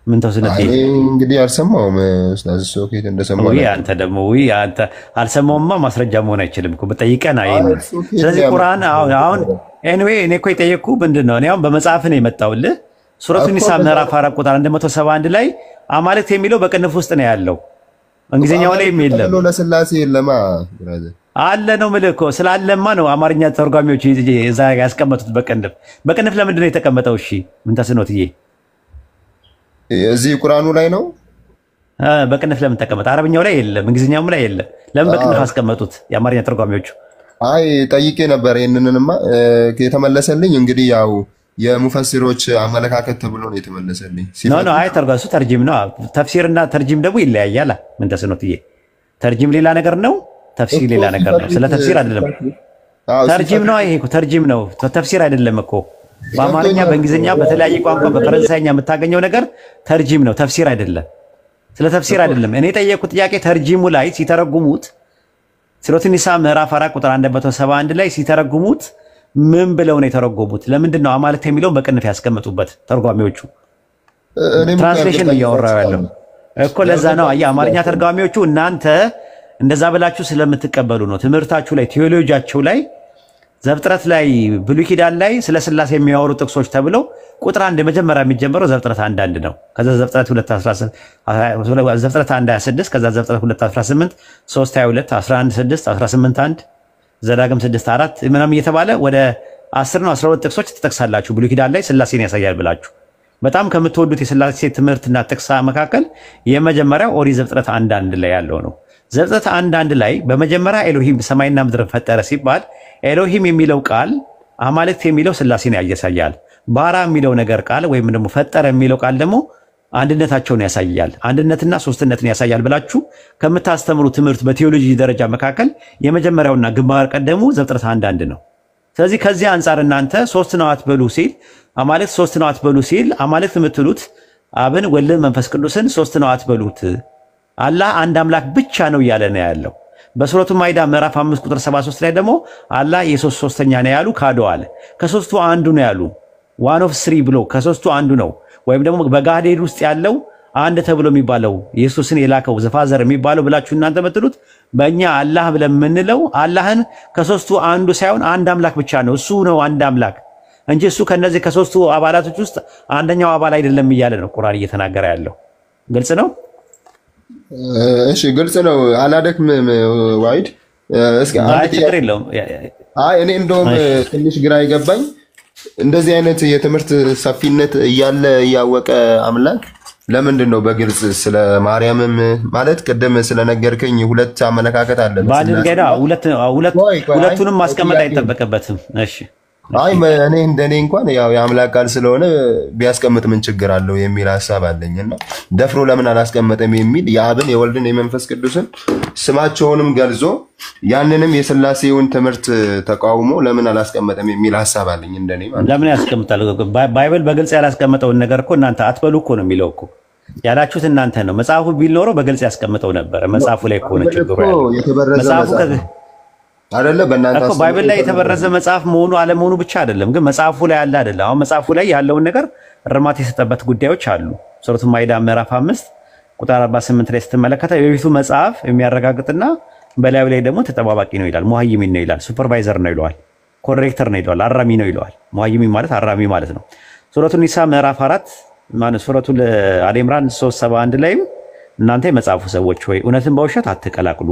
ምን ተውስነት አይ እንግዲህ አልሰማውም። ኡስታዝ ሶኬት እንደሰማው ወይ አንተ ደግሞ ወይ አንተ አልሰማውማ ማስረጃ መሆን አይችልም እኮ በጠይቀና አይን። ስለዚህ ቁርአን አሁን ኤኒዌይ እኔ እኮ የጠየቅኩ ምንድነው እኔ አሁን በመጽሐፍ ነው የመጣውልህ ሱረቱ ኒሳ ምዕራፍ 4 ቁጥር 171 ላይ አማልክት የሚለው በቅንፍ ውስጥ ነው ያለው። እንግሊዝኛው ላይ የለም። ለስላሴ የለማ ብራዘር አለ ነው የምልህ እኮ ስላለማ ነው አማርኛ ተርጓሚዎች እዛ ያስቀመጡት በቅንፍ ለምንድን ነው የተቀመጠው? እሺ ምን ተስኖትዬ እዚህ ቁርአኑ ላይ ነው በቅንፍ ለምን ተቀመጠ? አረብኛው ላይ የለም፣ እንግሊዝኛውም ላይ የለም። ለምን በቅንፍ አስቀመጡት የአማርኛ ተርጓሚዎቹ? አይ ጠይቄ ነበር ይሄንንማ የተመለሰልኝ እንግዲህ ያው የሙፈሲሮች አመለካከት ተብሎ ነው የተመለሰልኝ። ኖ አይ ተርጓሱ ተርጂም ነው። ተፍሲርና ተርጂም ደግሞ ይለያያል። ምን ተስኖትዬ ተርጂም ሌላ ነገር ነው፣ ተፍሲር ሌላ ነገር ነው። ስለ ተፍሲር አይደለም ተርጂም ነው። ይሄ እኮ ተርጂም ነው፣ ተፍሲር አይደለም እኮ። በአማርኛ በእንግሊዝኛ በተለያየ ቋንቋ በፈረንሳይኛ የምታገኘው ነገር ተርጂም ነው፣ ተፍሲር አይደለም። ስለ ተፍሲር አይደለም እኔ የጠየቁት ጥያቄ። ተርጂሙ ላይ ሲተረጉሙት ሱረቱ ኒሳ ምዕራፍ 4 ቁጥር 171 ላይ ሲተረጉሙት ምን ብለው ነው የተረጎሙት? ለምንድን ነው አማልክት የሚለውን በቅንፍ ያስቀመጡበት ተርጓሚዎቹ? ትራንስሌሽን ነው እያወራሁ ያለው እኮ። ለዛ ነው የአማርኛ ተርጓሚዎቹ እናንተ እንደዛ ብላችሁ ስለምትቀበሉ ነው። ትምህርታችሁ ላይ ቴዎሎጂያቸው ላይ ዘፍጥረት ላይ ብሉይ ኪዳን ላይ ስለ ስላሴ የሚያወሩ ጥቅሶች ተብለው ቁጥር 1 መጀመሪያ የሚጀምረው ዘፍጥረት 1:1 ነው። ከዛ ዘፍጥረት 2:16 ዘፍጥረት 1:26 ከዛ ዘፍጥረት 2:18 3:22 11:6 18:1 ዘዳግም 6:4 ምናምን እየተባለ ወደ 10 ነው 12 ጥቅሶች ትጠቅሳላችሁ ብሉይ ኪዳን ላይ ስላሴን ያሳያል ብላችሁ። በጣም ከምትወዱት የስላሴ ትምህርትና ጥቅሳ መካከል የመጀመሪያው ኦሪት ዘፍጥረት 1:1 ላይ ያለው ነው። ዘፍጥረት 1:1 ላይ በመጀመሪያ ኤሎሂም ሰማይና ምድርን ፈጠረ ሲባል ኤሎሂም የሚለው ቃል አማልክት የሚለው ስላሴን ያሳያል። ባራ የሚለው ነገር ቃል ወይም ደግሞ ፈጠረ የሚለው ቃል ደግሞ አንድነታቸውን ያሳያል። አንድነትና ሶስትነትን ያሳያል ብላችሁ ከምታስተምሩ ትምህርት በቴዎሎጂ ደረጃ መካከል የመጀመሪያውና ግንባር ቀደሙ ዘፍጥረት 1:1 ነው። ስለዚህ ከዚህ አንጻር እናንተ ሶስት ነው አትበሉ ሲል አማልክት ሶስት ነው አትበሉ ሲል አማልክት የምትሉት አብን ወልድን መንፈስ ቅዱስን ሶስት ነው አትበሉት፣ አላህ አንድ አምላክ ብቻ ነው እያለ ነው ያለው። በሱረቱ ማይዳ ምዕራፍ 5 ቁጥር 73 ላይ ደግሞ አላህ ሶስተኛ ነው ያሉ ካደዋል። ከሶስቱ አንዱ ነው ያሉ ዋን ኦፍ ስሪ ብሎ ከሶስቱ አንዱ ነው። ወይም ደግሞ በጋዴድ ውስጥ ያለው አንድ ተብሎ የሚባለው ኢየሱስን የላከው ዘፋዘር የሚባለው ብላችሁ እናንተ የምትሉት በእኛ አላህ ብለን የምንለው አላህን ከሶስቱ አንዱ ሳይሆን አንድ አምላክ ብቻ ነው፣ እሱ ነው አንድ አምላክ እንጂ እሱ ከነዚህ ከሶስቱ አባላቶች ውስጥ አንደኛው አባል አይደለም እያለ ነው ቁርአን እየተናገረ ያለው። ግልጽ ነው? እሺ ግልጽ ነው። አላደክምም ዋይድ እስኪ አንድ ችግር የለውም። አይ እኔ እንደውም ትንሽ ግራ ይገባኝ እንደዚህ አይነት የትምህርት ሰፊነት እያለ እያወቀ አምላክ ለምንድን ነው በግልጽ ስለ ማርያምም ማለት ቅድም ስለነገርከኝ ሁለት አመለካከት አለ ባድርገዳ ሁለቱንም ማስቀመጥ አይጠበቅበትም። እሺ አይ እኔ እንደኔ እንኳን ያው የአምላክ ቃል ስለሆነ ቢያስቀምጥ ምን ችግር አለው የሚል ሐሳብ አለኝና ደፍሮ ለምን አላስቀመጠም የሚል የአብን የወልድን የመንፈስ ቅዱስን ስማቸውንም ገልጾ ያንንም የስላሴውን ትምህርት ተቃውሞ ለምን አላስቀመጠም የሚል ሐሳብ አለኝ እንደኔ ማለት። ለምን ያስቀምጣል? ባይብል በግልጽ ያላስቀመጠውን ነገር እኮ እናንተ አትበሉ እኮ ነው የሚለው እኮ ያላችሁት እናንተ ነው። መጽሐፉ ቢል ኖሮ በግልጽ ያስቀምጠው ነበር። መጽሐፉ ላይ እኮ ነው ችግሩ ያለው። መጽሐፉ አይደለ በእናንተ እኮ ባይብል ላይ የተበረዘ መጽሐፍ መሆኑ አለመሆኑ ብቻ አይደለም፣ ግን መጽሐፉ ላይ ያለ አይደለም። አሁን መጽሐፉ ላይ ያለውን ነገር እርማት የሰጠበት ጉዳዮች አሉ። ሱረቱ ማይዳ ምዕራፍ 5 ቁጥር 48 ላይ ስትመለከተ የበፊቱ መጽሐፍ የሚያረጋግጥና በላዩ ላይ ደግሞ ተጠባባቂ ነው ይላል። ሙሃይሚን ነው ይላል። ሱፐርቫይዘር ነው ይለዋል። ኮሬክተር ነው ይለዋል። አራሚ ነው ይለዋል። ሙሃይሚን ማለት አራሚ ማለት ነው። ሱረቱ ኒሳ ምዕራፍ 4 ማለት ሱረቱ አሊ ኢምራን 371 ላይም እናንተ የመጽሐፉ ሰዎች ሆይ እውነትን በውሸት አትቀላቅሉ፣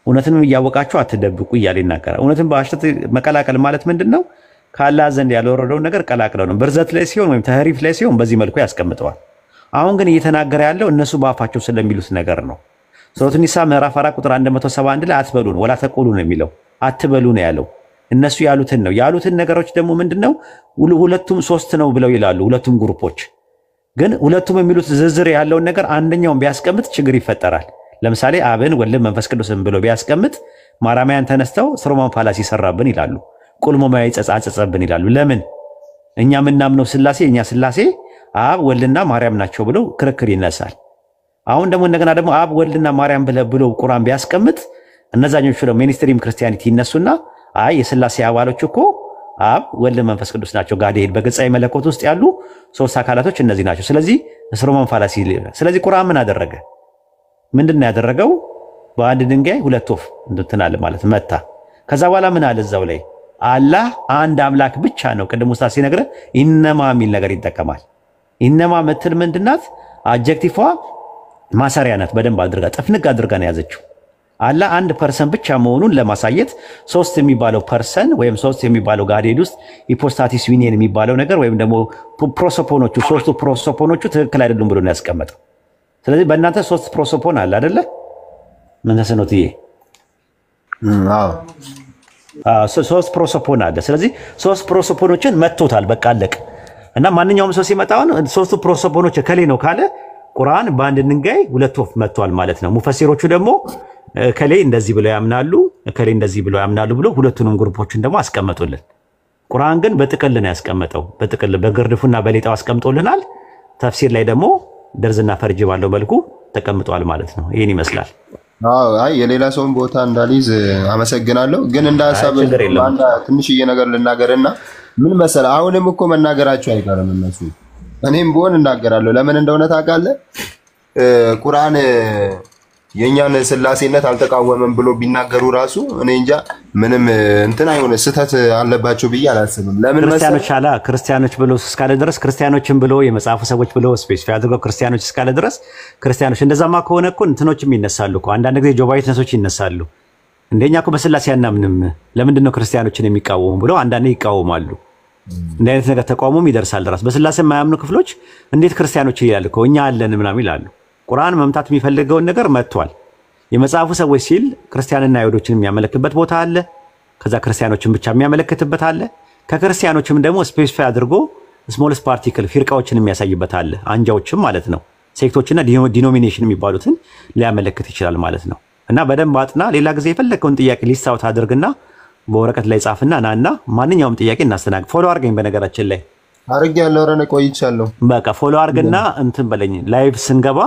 እውነትንም እያወቃችሁ አትደብቁ እያለ ይናገራል። እውነትን በውሸት መቀላቀል ማለት ምንድነው? ከአላህ ዘንድ ያልወረደውን ነገር ቀላቅለው ነው። በርዘት ላይ ሲሆን ወይም ተህሪፍ ላይ ሲሆን በዚህ መልኩ ያስቀምጠዋል። አሁን ግን እየተናገረ ያለው እነሱ በአፋቸው ስለሚሉት ነገር ነው። ሱረቱ ኒሳ ምዕራፍ 4 ቁጥር 171 ላይ አትበሉ ነው ወላ ተቁሉ ነው የሚለው። አትበሉ ነው ያለው። እነሱ ያሉትን ነው ያሉትን ነገሮች ደግሞ ምንድነው? ሁለቱም ሶስት ነው ብለው ይላሉ። ሁለቱም ግሩፖች ግን ሁለቱም የሚሉት ዝርዝር ያለውን ነገር አንደኛውን ቢያስቀምጥ ችግር ይፈጠራል። ለምሳሌ አብን ወልድን መንፈስ ቅዱስን ብሎ ቢያስቀምጥ ማራማያን ተነስተው ስትሮማን ፋላሲ ይሰራብን ይላሉ። ቁልሞማዊ ጸጻጸጸብን ይላሉ። ለምን? እኛ ምናምነው ስላሴ እኛ ስላሴ አብ ወልድና ማርያም ናቸው ብለው ክርክር ይነሳል። አሁን ደግሞ እንደገና ደግሞ አብ ወልድና ማርያም ብሎ ቁርአን ቢያስቀምጥ እነዛኞቹ ደግሞ ሚኒስትሪም ክርስቲያኒቲ ይነሱና አይ የስላሴ አባሎች እኮ አብ ወልድ መንፈስ ቅዱስ ናቸው፣ ጋዴል በገጻዊ መለኮት ውስጥ ያሉ ሶስት አካላቶች እነዚህ ናቸው። ስለዚህ ስትሮማን ፋላሲ። ስለዚህ ቁርአን ምን አደረገ? ምንድነው ያደረገው? በአንድ ድንጋይ ሁለት ወፍ እንትናል ማለት መታ። ከዛ በኋላ ምን አለ እዛው ላይ አላህ አንድ አምላክ ብቻ ነው። ቅድም ውስጥ ሲነግረ ኢነማ የሚል ነገር ይጠቀማል። ኢነማ ምትል ምንድናት? አጀክቲፏ ማሰሪያ ናት። በደንብ አድርጋ ጥፍንግ አድርጋ ነው ያዘችው። አላህ አንድ ፐርሰን ብቻ መሆኑን ለማሳየት ሶስት የሚባለው ፐርሰን ወይም ሶስት የሚባለው ጋዴል ውስጥ ሂፖስታቲስ ዩኒየን የሚባለው ነገር ወይም ደግሞ ፕሮሶፖኖቹ ሶስቱ ፕሮሶፖኖቹ ትክክል አይደሉም ብሎ ነው ያስቀመጠው። ስለዚህ በእናንተ ሶስት ፕሮሶፖን አለ አይደለ? ምን ተሰኖት ይሄ ሶስት ፕሮሶፖን አለ። ስለዚህ ሶስት ፕሮሶፖኖችን መጥቶታል። በቃ አለቅ እና ማንኛውም ሰው ሲመጣውን ሶስቱ ፕሮሶፖኖች ከሌ ነው ካለ ቁርአን በአንድ ድንጋይ ሁለት ወፍ መጥቷል ማለት ነው። ሙፈሲሮቹ ደግሞ ከሌ እንደዚህ ብለው ያምናሉ፣ ከሌ እንደዚህ ብለው ያምናሉ ብሎ ሁለቱንም ግሩፖችን ደግሞ አስቀመጡልን። ቁርአን ግን በጥቅል ነው ያስቀመጠው። በጥቅል በግርድፉና በሌጣው አስቀምጦልናል። ተፍሲር ላይ ደግሞ ደርዝና ፈርጅ ባለው መልኩ ተቀምጧል ማለት ነው። ይሄን ይመስላል። አይ የሌላ ሰውን ቦታ እንዳልይዝ አመሰግናለሁ። ግን እንደ ሐሳብ ትንሽዬ ነገር ልናገርና ምን መሰለህ፣ አሁንም እኮ መናገራቸው አይቀርም እነሱ። እኔም ብሆን እናገራለሁ። ለምን እንደሆነ ታውቃለህ? ቁርአን የኛን ስላሴነት አልተቃወመም ብሎ ቢናገሩ ራሱ እኔ እንጃ ምንም እንትን አይሆነ ስህተት አለባቸው ብዬ አላስብም። ለምን ክርስቲያኖች አላ ክርስቲያኖች ብሎ እስካለ ድረስ ክርስቲያኖችን ብሎ የመጽሐፉ ሰዎች ብሎ ስፔሲፋይ አድርገው ክርስቲያኖች እስካለ ድረስ ክርስቲያኖች እንደዛማ ከሆነ እኮ እንትኖችም ይነሳሉ እኮ አንዳንድ ጊዜ ጆባይትነሶች ይነሳሉ። እንደኛ እኮ በስላሴ አናምንም ለምንድን ነው ክርስቲያኖችን የሚቃወሙ ብለው አንዳንዴ ይቃወማሉ። እንደ አይነት ነገር ተቃውሞም ይደርሳል ድረስ በስላሴ የማያምኑ ክፍሎች እንዴት ክርስቲያኖች ይላሉ እኮ እኛ አለን ምናምን ይላሉ። ቁርአን መምታት የሚፈልገውን ነገር መጥቷል። የመጽሐፉ ሰዎች ሲል ክርስቲያንና አይሁዶችን የሚያመለክበት ቦታ አለ። ከዛ ክርስቲያኖችን ብቻ የሚያመለክትበት አለ። ከክርስቲያኖችም ደግሞ ስፔሲፋይ አድርጎ ስሞልስ ፓርቲክል ፊርቃዎችን የሚያሳይበት አለ። አንጃዎችም ማለት ነው። ሴክቶችና ዲኖሚኔሽን የሚባሉትን ሊያመለክት ይችላል ማለት ነው። እና በደንብ አጥና። ሌላ ጊዜ የፈለከውን ጥያቄ ሊስታውት አድርግና በወረቀት ላይ ጻፍና ናና ማንኛውም ጥያቄ እናስተናግድ። ፎሎ አድርገኝ። በነገራችን ላይ አርግ ያለው ረነ ቆይቻለሁ። በቃ ፎሎ አድርግና እንትን በለኝ። ላይቭ ስንገባ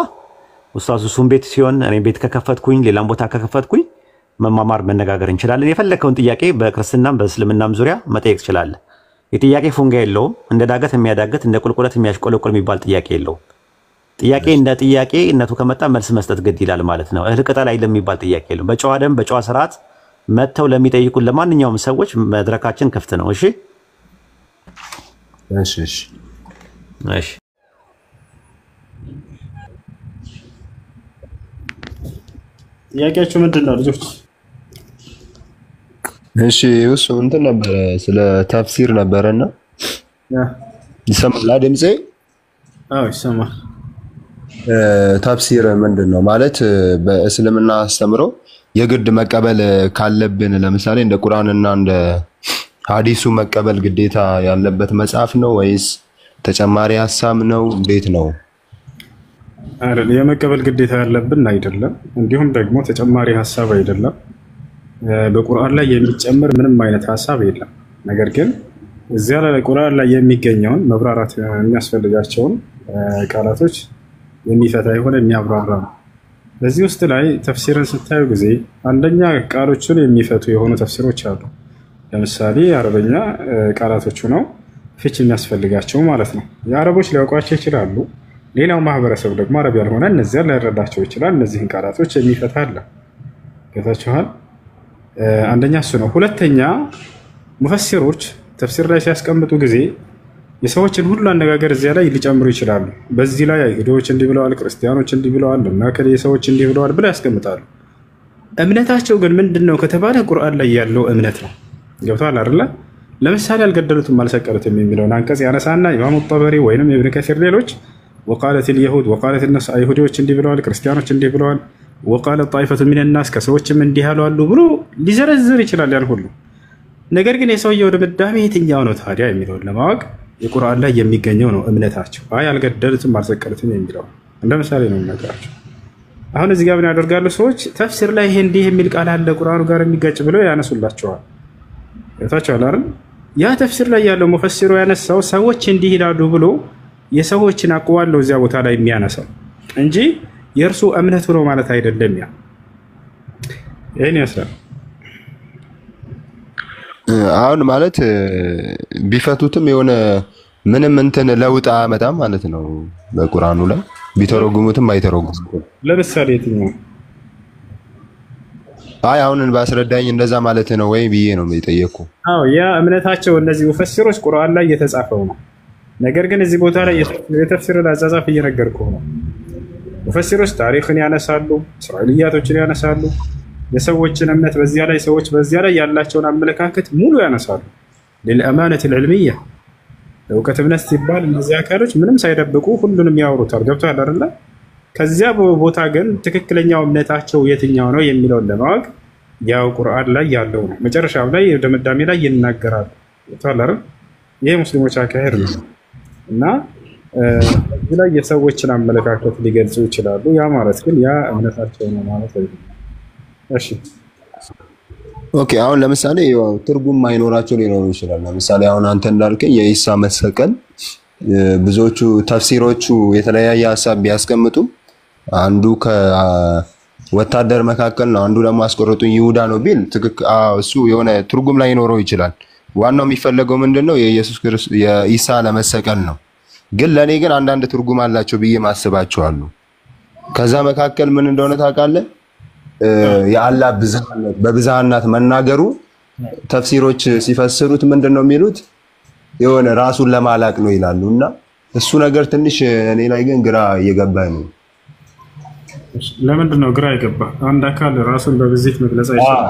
ኡስታዝ ሱም ቤት ሲሆን እኔ ቤት ከከፈትኩኝ ሌላም ቦታ ከከፈትኩኝ መማማር መነጋገር እንችላለን። የፈለከውን ጥያቄ በክርስትናም በእስልምናም ዙሪያ መጠየቅ ትችላለህ። የጥያቄ ፉንጋ የለውም። እንደ ዳገት የሚያዳገት እንደ ቁልቁለት የሚያሽቆለቁል የሚባል ጥያቄ የለውም። ጥያቄ እንደ ጥያቄነቱ ከመጣ መልስ መስጠት ግድ ይላል ማለት ነው። እህል ቅጠል አይደለም የሚባል ጥያቄ የለውም። በጨዋ ደም በጨዋ ስርዓት መጥተው ለሚጠይቁን ለማንኛውም ሰዎች መድረካችን ክፍት ነው። እሺ እሺ እሺ እሺ። ጥያቄያችሁ ምንድን ነው ልጆች? እሺ እሱ እንትን ነበረ ስለ ተፍሲር ነበረና ይሰማል ድምጼ? አዎ ይሰማል። ተፍሲር ምንድን ነው ማለት በእስልምና አስተምሮ የግድ መቀበል ካለብን ለምሳሌ እንደ ቁርአንና እንደ ሐዲሱ መቀበል ግዴታ ያለበት መጽሐፍ ነው ወይስ ተጨማሪ ሐሳብ ነው? እንዴት ነው? አይደለም የመቀበል ግዴታ ያለብን አይደለም። እንዲሁም ደግሞ ተጨማሪ ሐሳብ አይደለም። በቁርአን ላይ የሚጨምር ምንም አይነት ሐሳብ የለም። ነገር ግን እዚያ ላይ ቁርአን ላይ የሚገኘውን መብራራት የሚያስፈልጋቸውን ቃላቶች የሚፈታ የሆነ የሚያብራራ ነው። በዚህ ውስጥ ላይ ተፍሲርን ስታዩ ጊዜ አንደኛ ቃሎችን የሚፈቱ የሆኑ ተፍሲሮች አሉ። ለምሳሌ አረበኛ ቃላቶቹ ነው ፍች የሚያስፈልጋቸው ማለት ነው። የአረቦች ሊያውቋቸው ይችላሉ። ሌላው ማህበረሰብ ደግሞ አረብ ያልሆነ እነዚያ ላይረዳቸው ይችላል። እነዚህን ቃላቶች የሚፈታ አለ። ገብታችኋል? አንደኛ እሱ ነው። ሁለተኛ ሙፈሲሮች ተፍሲር ላይ ሲያስቀምጡ ጊዜ የሰዎችን ሁሉ አነጋገር እዚያ ላይ ሊጨምሩ ይችላሉ። በዚህ ላይ አይሁዶች እንዲህ ብለዋል፣ ክርስቲያኖች እንዲህ ብለዋል እና ሰዎች እንዲህ ብለዋል ብለው ያስቀምጣሉ። እምነታቸው ግን ምንድነው ከተባለ ቁርአን ላይ ያለው እምነት ነው። ገብቷል አይደለ? ለምሳሌ አልገደሉትም አልሰቀሉትም የሚለውን አንቀጽ ያነሳና ኢማሙ ጠበሪ ወይንም ኢብኑ ከሲር ሌሎች ወቃለት اليهود ወቃለት الناس አይሁዶች እንዲህ ብለዋል፣ ክርስቲያኖች እንዲህ ብለዋል፣ ወቃለት طائفة من الناس ከሰዎችም እንዲህ አሉ ብሎ ሊዘረዝር ይችላል ያን ሁሉ። ነገር ግን የሰውየው ድምዳሜ የትኛው ነው ታዲያ የሚለውን ለማወቅ የቁርአን ላይ የሚገኘው ነው እምነታቸው። አይ አልገደሉትም አልሰቀሉትም የሚለው እንደ ምሳሌ ነው የምነግራቸው። አሁን እዚህ ጋር ምን ያደርጋሉ ሰዎች ተፍሲር ላይ ይሄ እንዲህ የሚል ቃል አለ ቁርአኑ ጋር የሚጋጭ ብለው ያነሱላቸዋል። ታቻው አይደል? ያ ተፍሲር ላይ ያለው ሙፈሲሩ ያነሳው ሰዎች እንዲህ ይላሉ ብሎ የሰዎችን አቅዋል ነው እዚያ ቦታ ላይ የሚያነሳው እንጂ የእርሱ እምነቱ ነው ማለት አይደለም። ያ ይሄን ያስራል። አሁን ማለት ቢፈቱትም የሆነ ምንም እንትን ለውጥ አያመጣም ማለት ነው። በቁርአኑ ላይ ቢተረጉሙትም አይተረጉሙትም። ለምሳሌ የትኛው? አይ አሁን ባስረዳኝ እንደዛ ማለት ነው ወይ ብዬ ነው የጠየቅኩ። አዎ ያ እምነታቸው እነዚህ ሙፈሲሮች ቁርአን ላይ የተጻፈው ነው። ነገር ግን እዚህ ቦታ ላይ የተፍሲርን አጻጻፍ እየነገርኩህ ነው። ሙፈሲሮች ታሪክን ያነሳሉ፣ እስራኤልያቶችን ያነሳሉ፣ የሰዎችን እምነት በዚያ ላይ ሰዎች በዚያ ላይ ያላቸውን አመለካከት ሙሉ ያነሳሉ። ለልአማነት العلميه ለእውቀት እምነት ሲባል እነዚህ አካሎች ምንም ሳይደብቁ ሁሉንም ያወሩታል። ገብቶሃል አይደል? ከዚያ ቦታ ግን ትክክለኛው እምነታቸው የትኛው ነው የሚለውን ለማወቅ ያው ቁርአን ላይ ያለው ነው። መጨረሻው ላይ ድምዳሜ ላይ ይናገራሉ። ገብቶሃል አይደል? ይሄ ሙስሊሞች አካሄድ ነው እና እዚህ ላይ የሰዎችን አመለካከት ሊገልጹ ይችላሉ። ያ ማለት ግን ያ እምነታቸው ነው ማለት አይደለም። እሺ ኦኬ። አሁን ለምሳሌ ትርጉም ማይኖራቸው ሊኖሩ ይችላል። ለምሳሌ አሁን አንተ እንዳልከኝ የኢሳ መሰቀል ብዙዎቹ ተፍሲሮቹ የተለያየ ሐሳብ ቢያስቀምጡ አንዱ ከወታደር መካከል ነው፣ አንዱ ደግሞ አስቆረጡኝ ይሁዳ ነው ቢል እሱ የሆነ ትርጉም ላይ ሊኖረው ይችላል። ዋናው የሚፈለገው ምንድነው የኢየሱስ ክርስቶስ የኢሳ ለመሰቀል ነው። ግን ለኔ ግን አንዳንድ ትርጉም አላቸው ብዬ ማስባቸዋለሁ። ከዛ መካከል ምን እንደሆነ ታውቃለህ? የአላህ ብዝሃነት በብዝሃነት መናገሩ ተፍሲሮች ሲፈስሩት ምንድነው የሚሉት የሆነ ራሱን ለማላቅ ነው ይላሉና እሱ ነገር ትንሽ እኔ ላይ ግን ግራ እየገባኝ ነው። ለምንድን ነው ግራ የገባ? አንድ አካል ራሱን በብዜት መግለጽ አይችልም።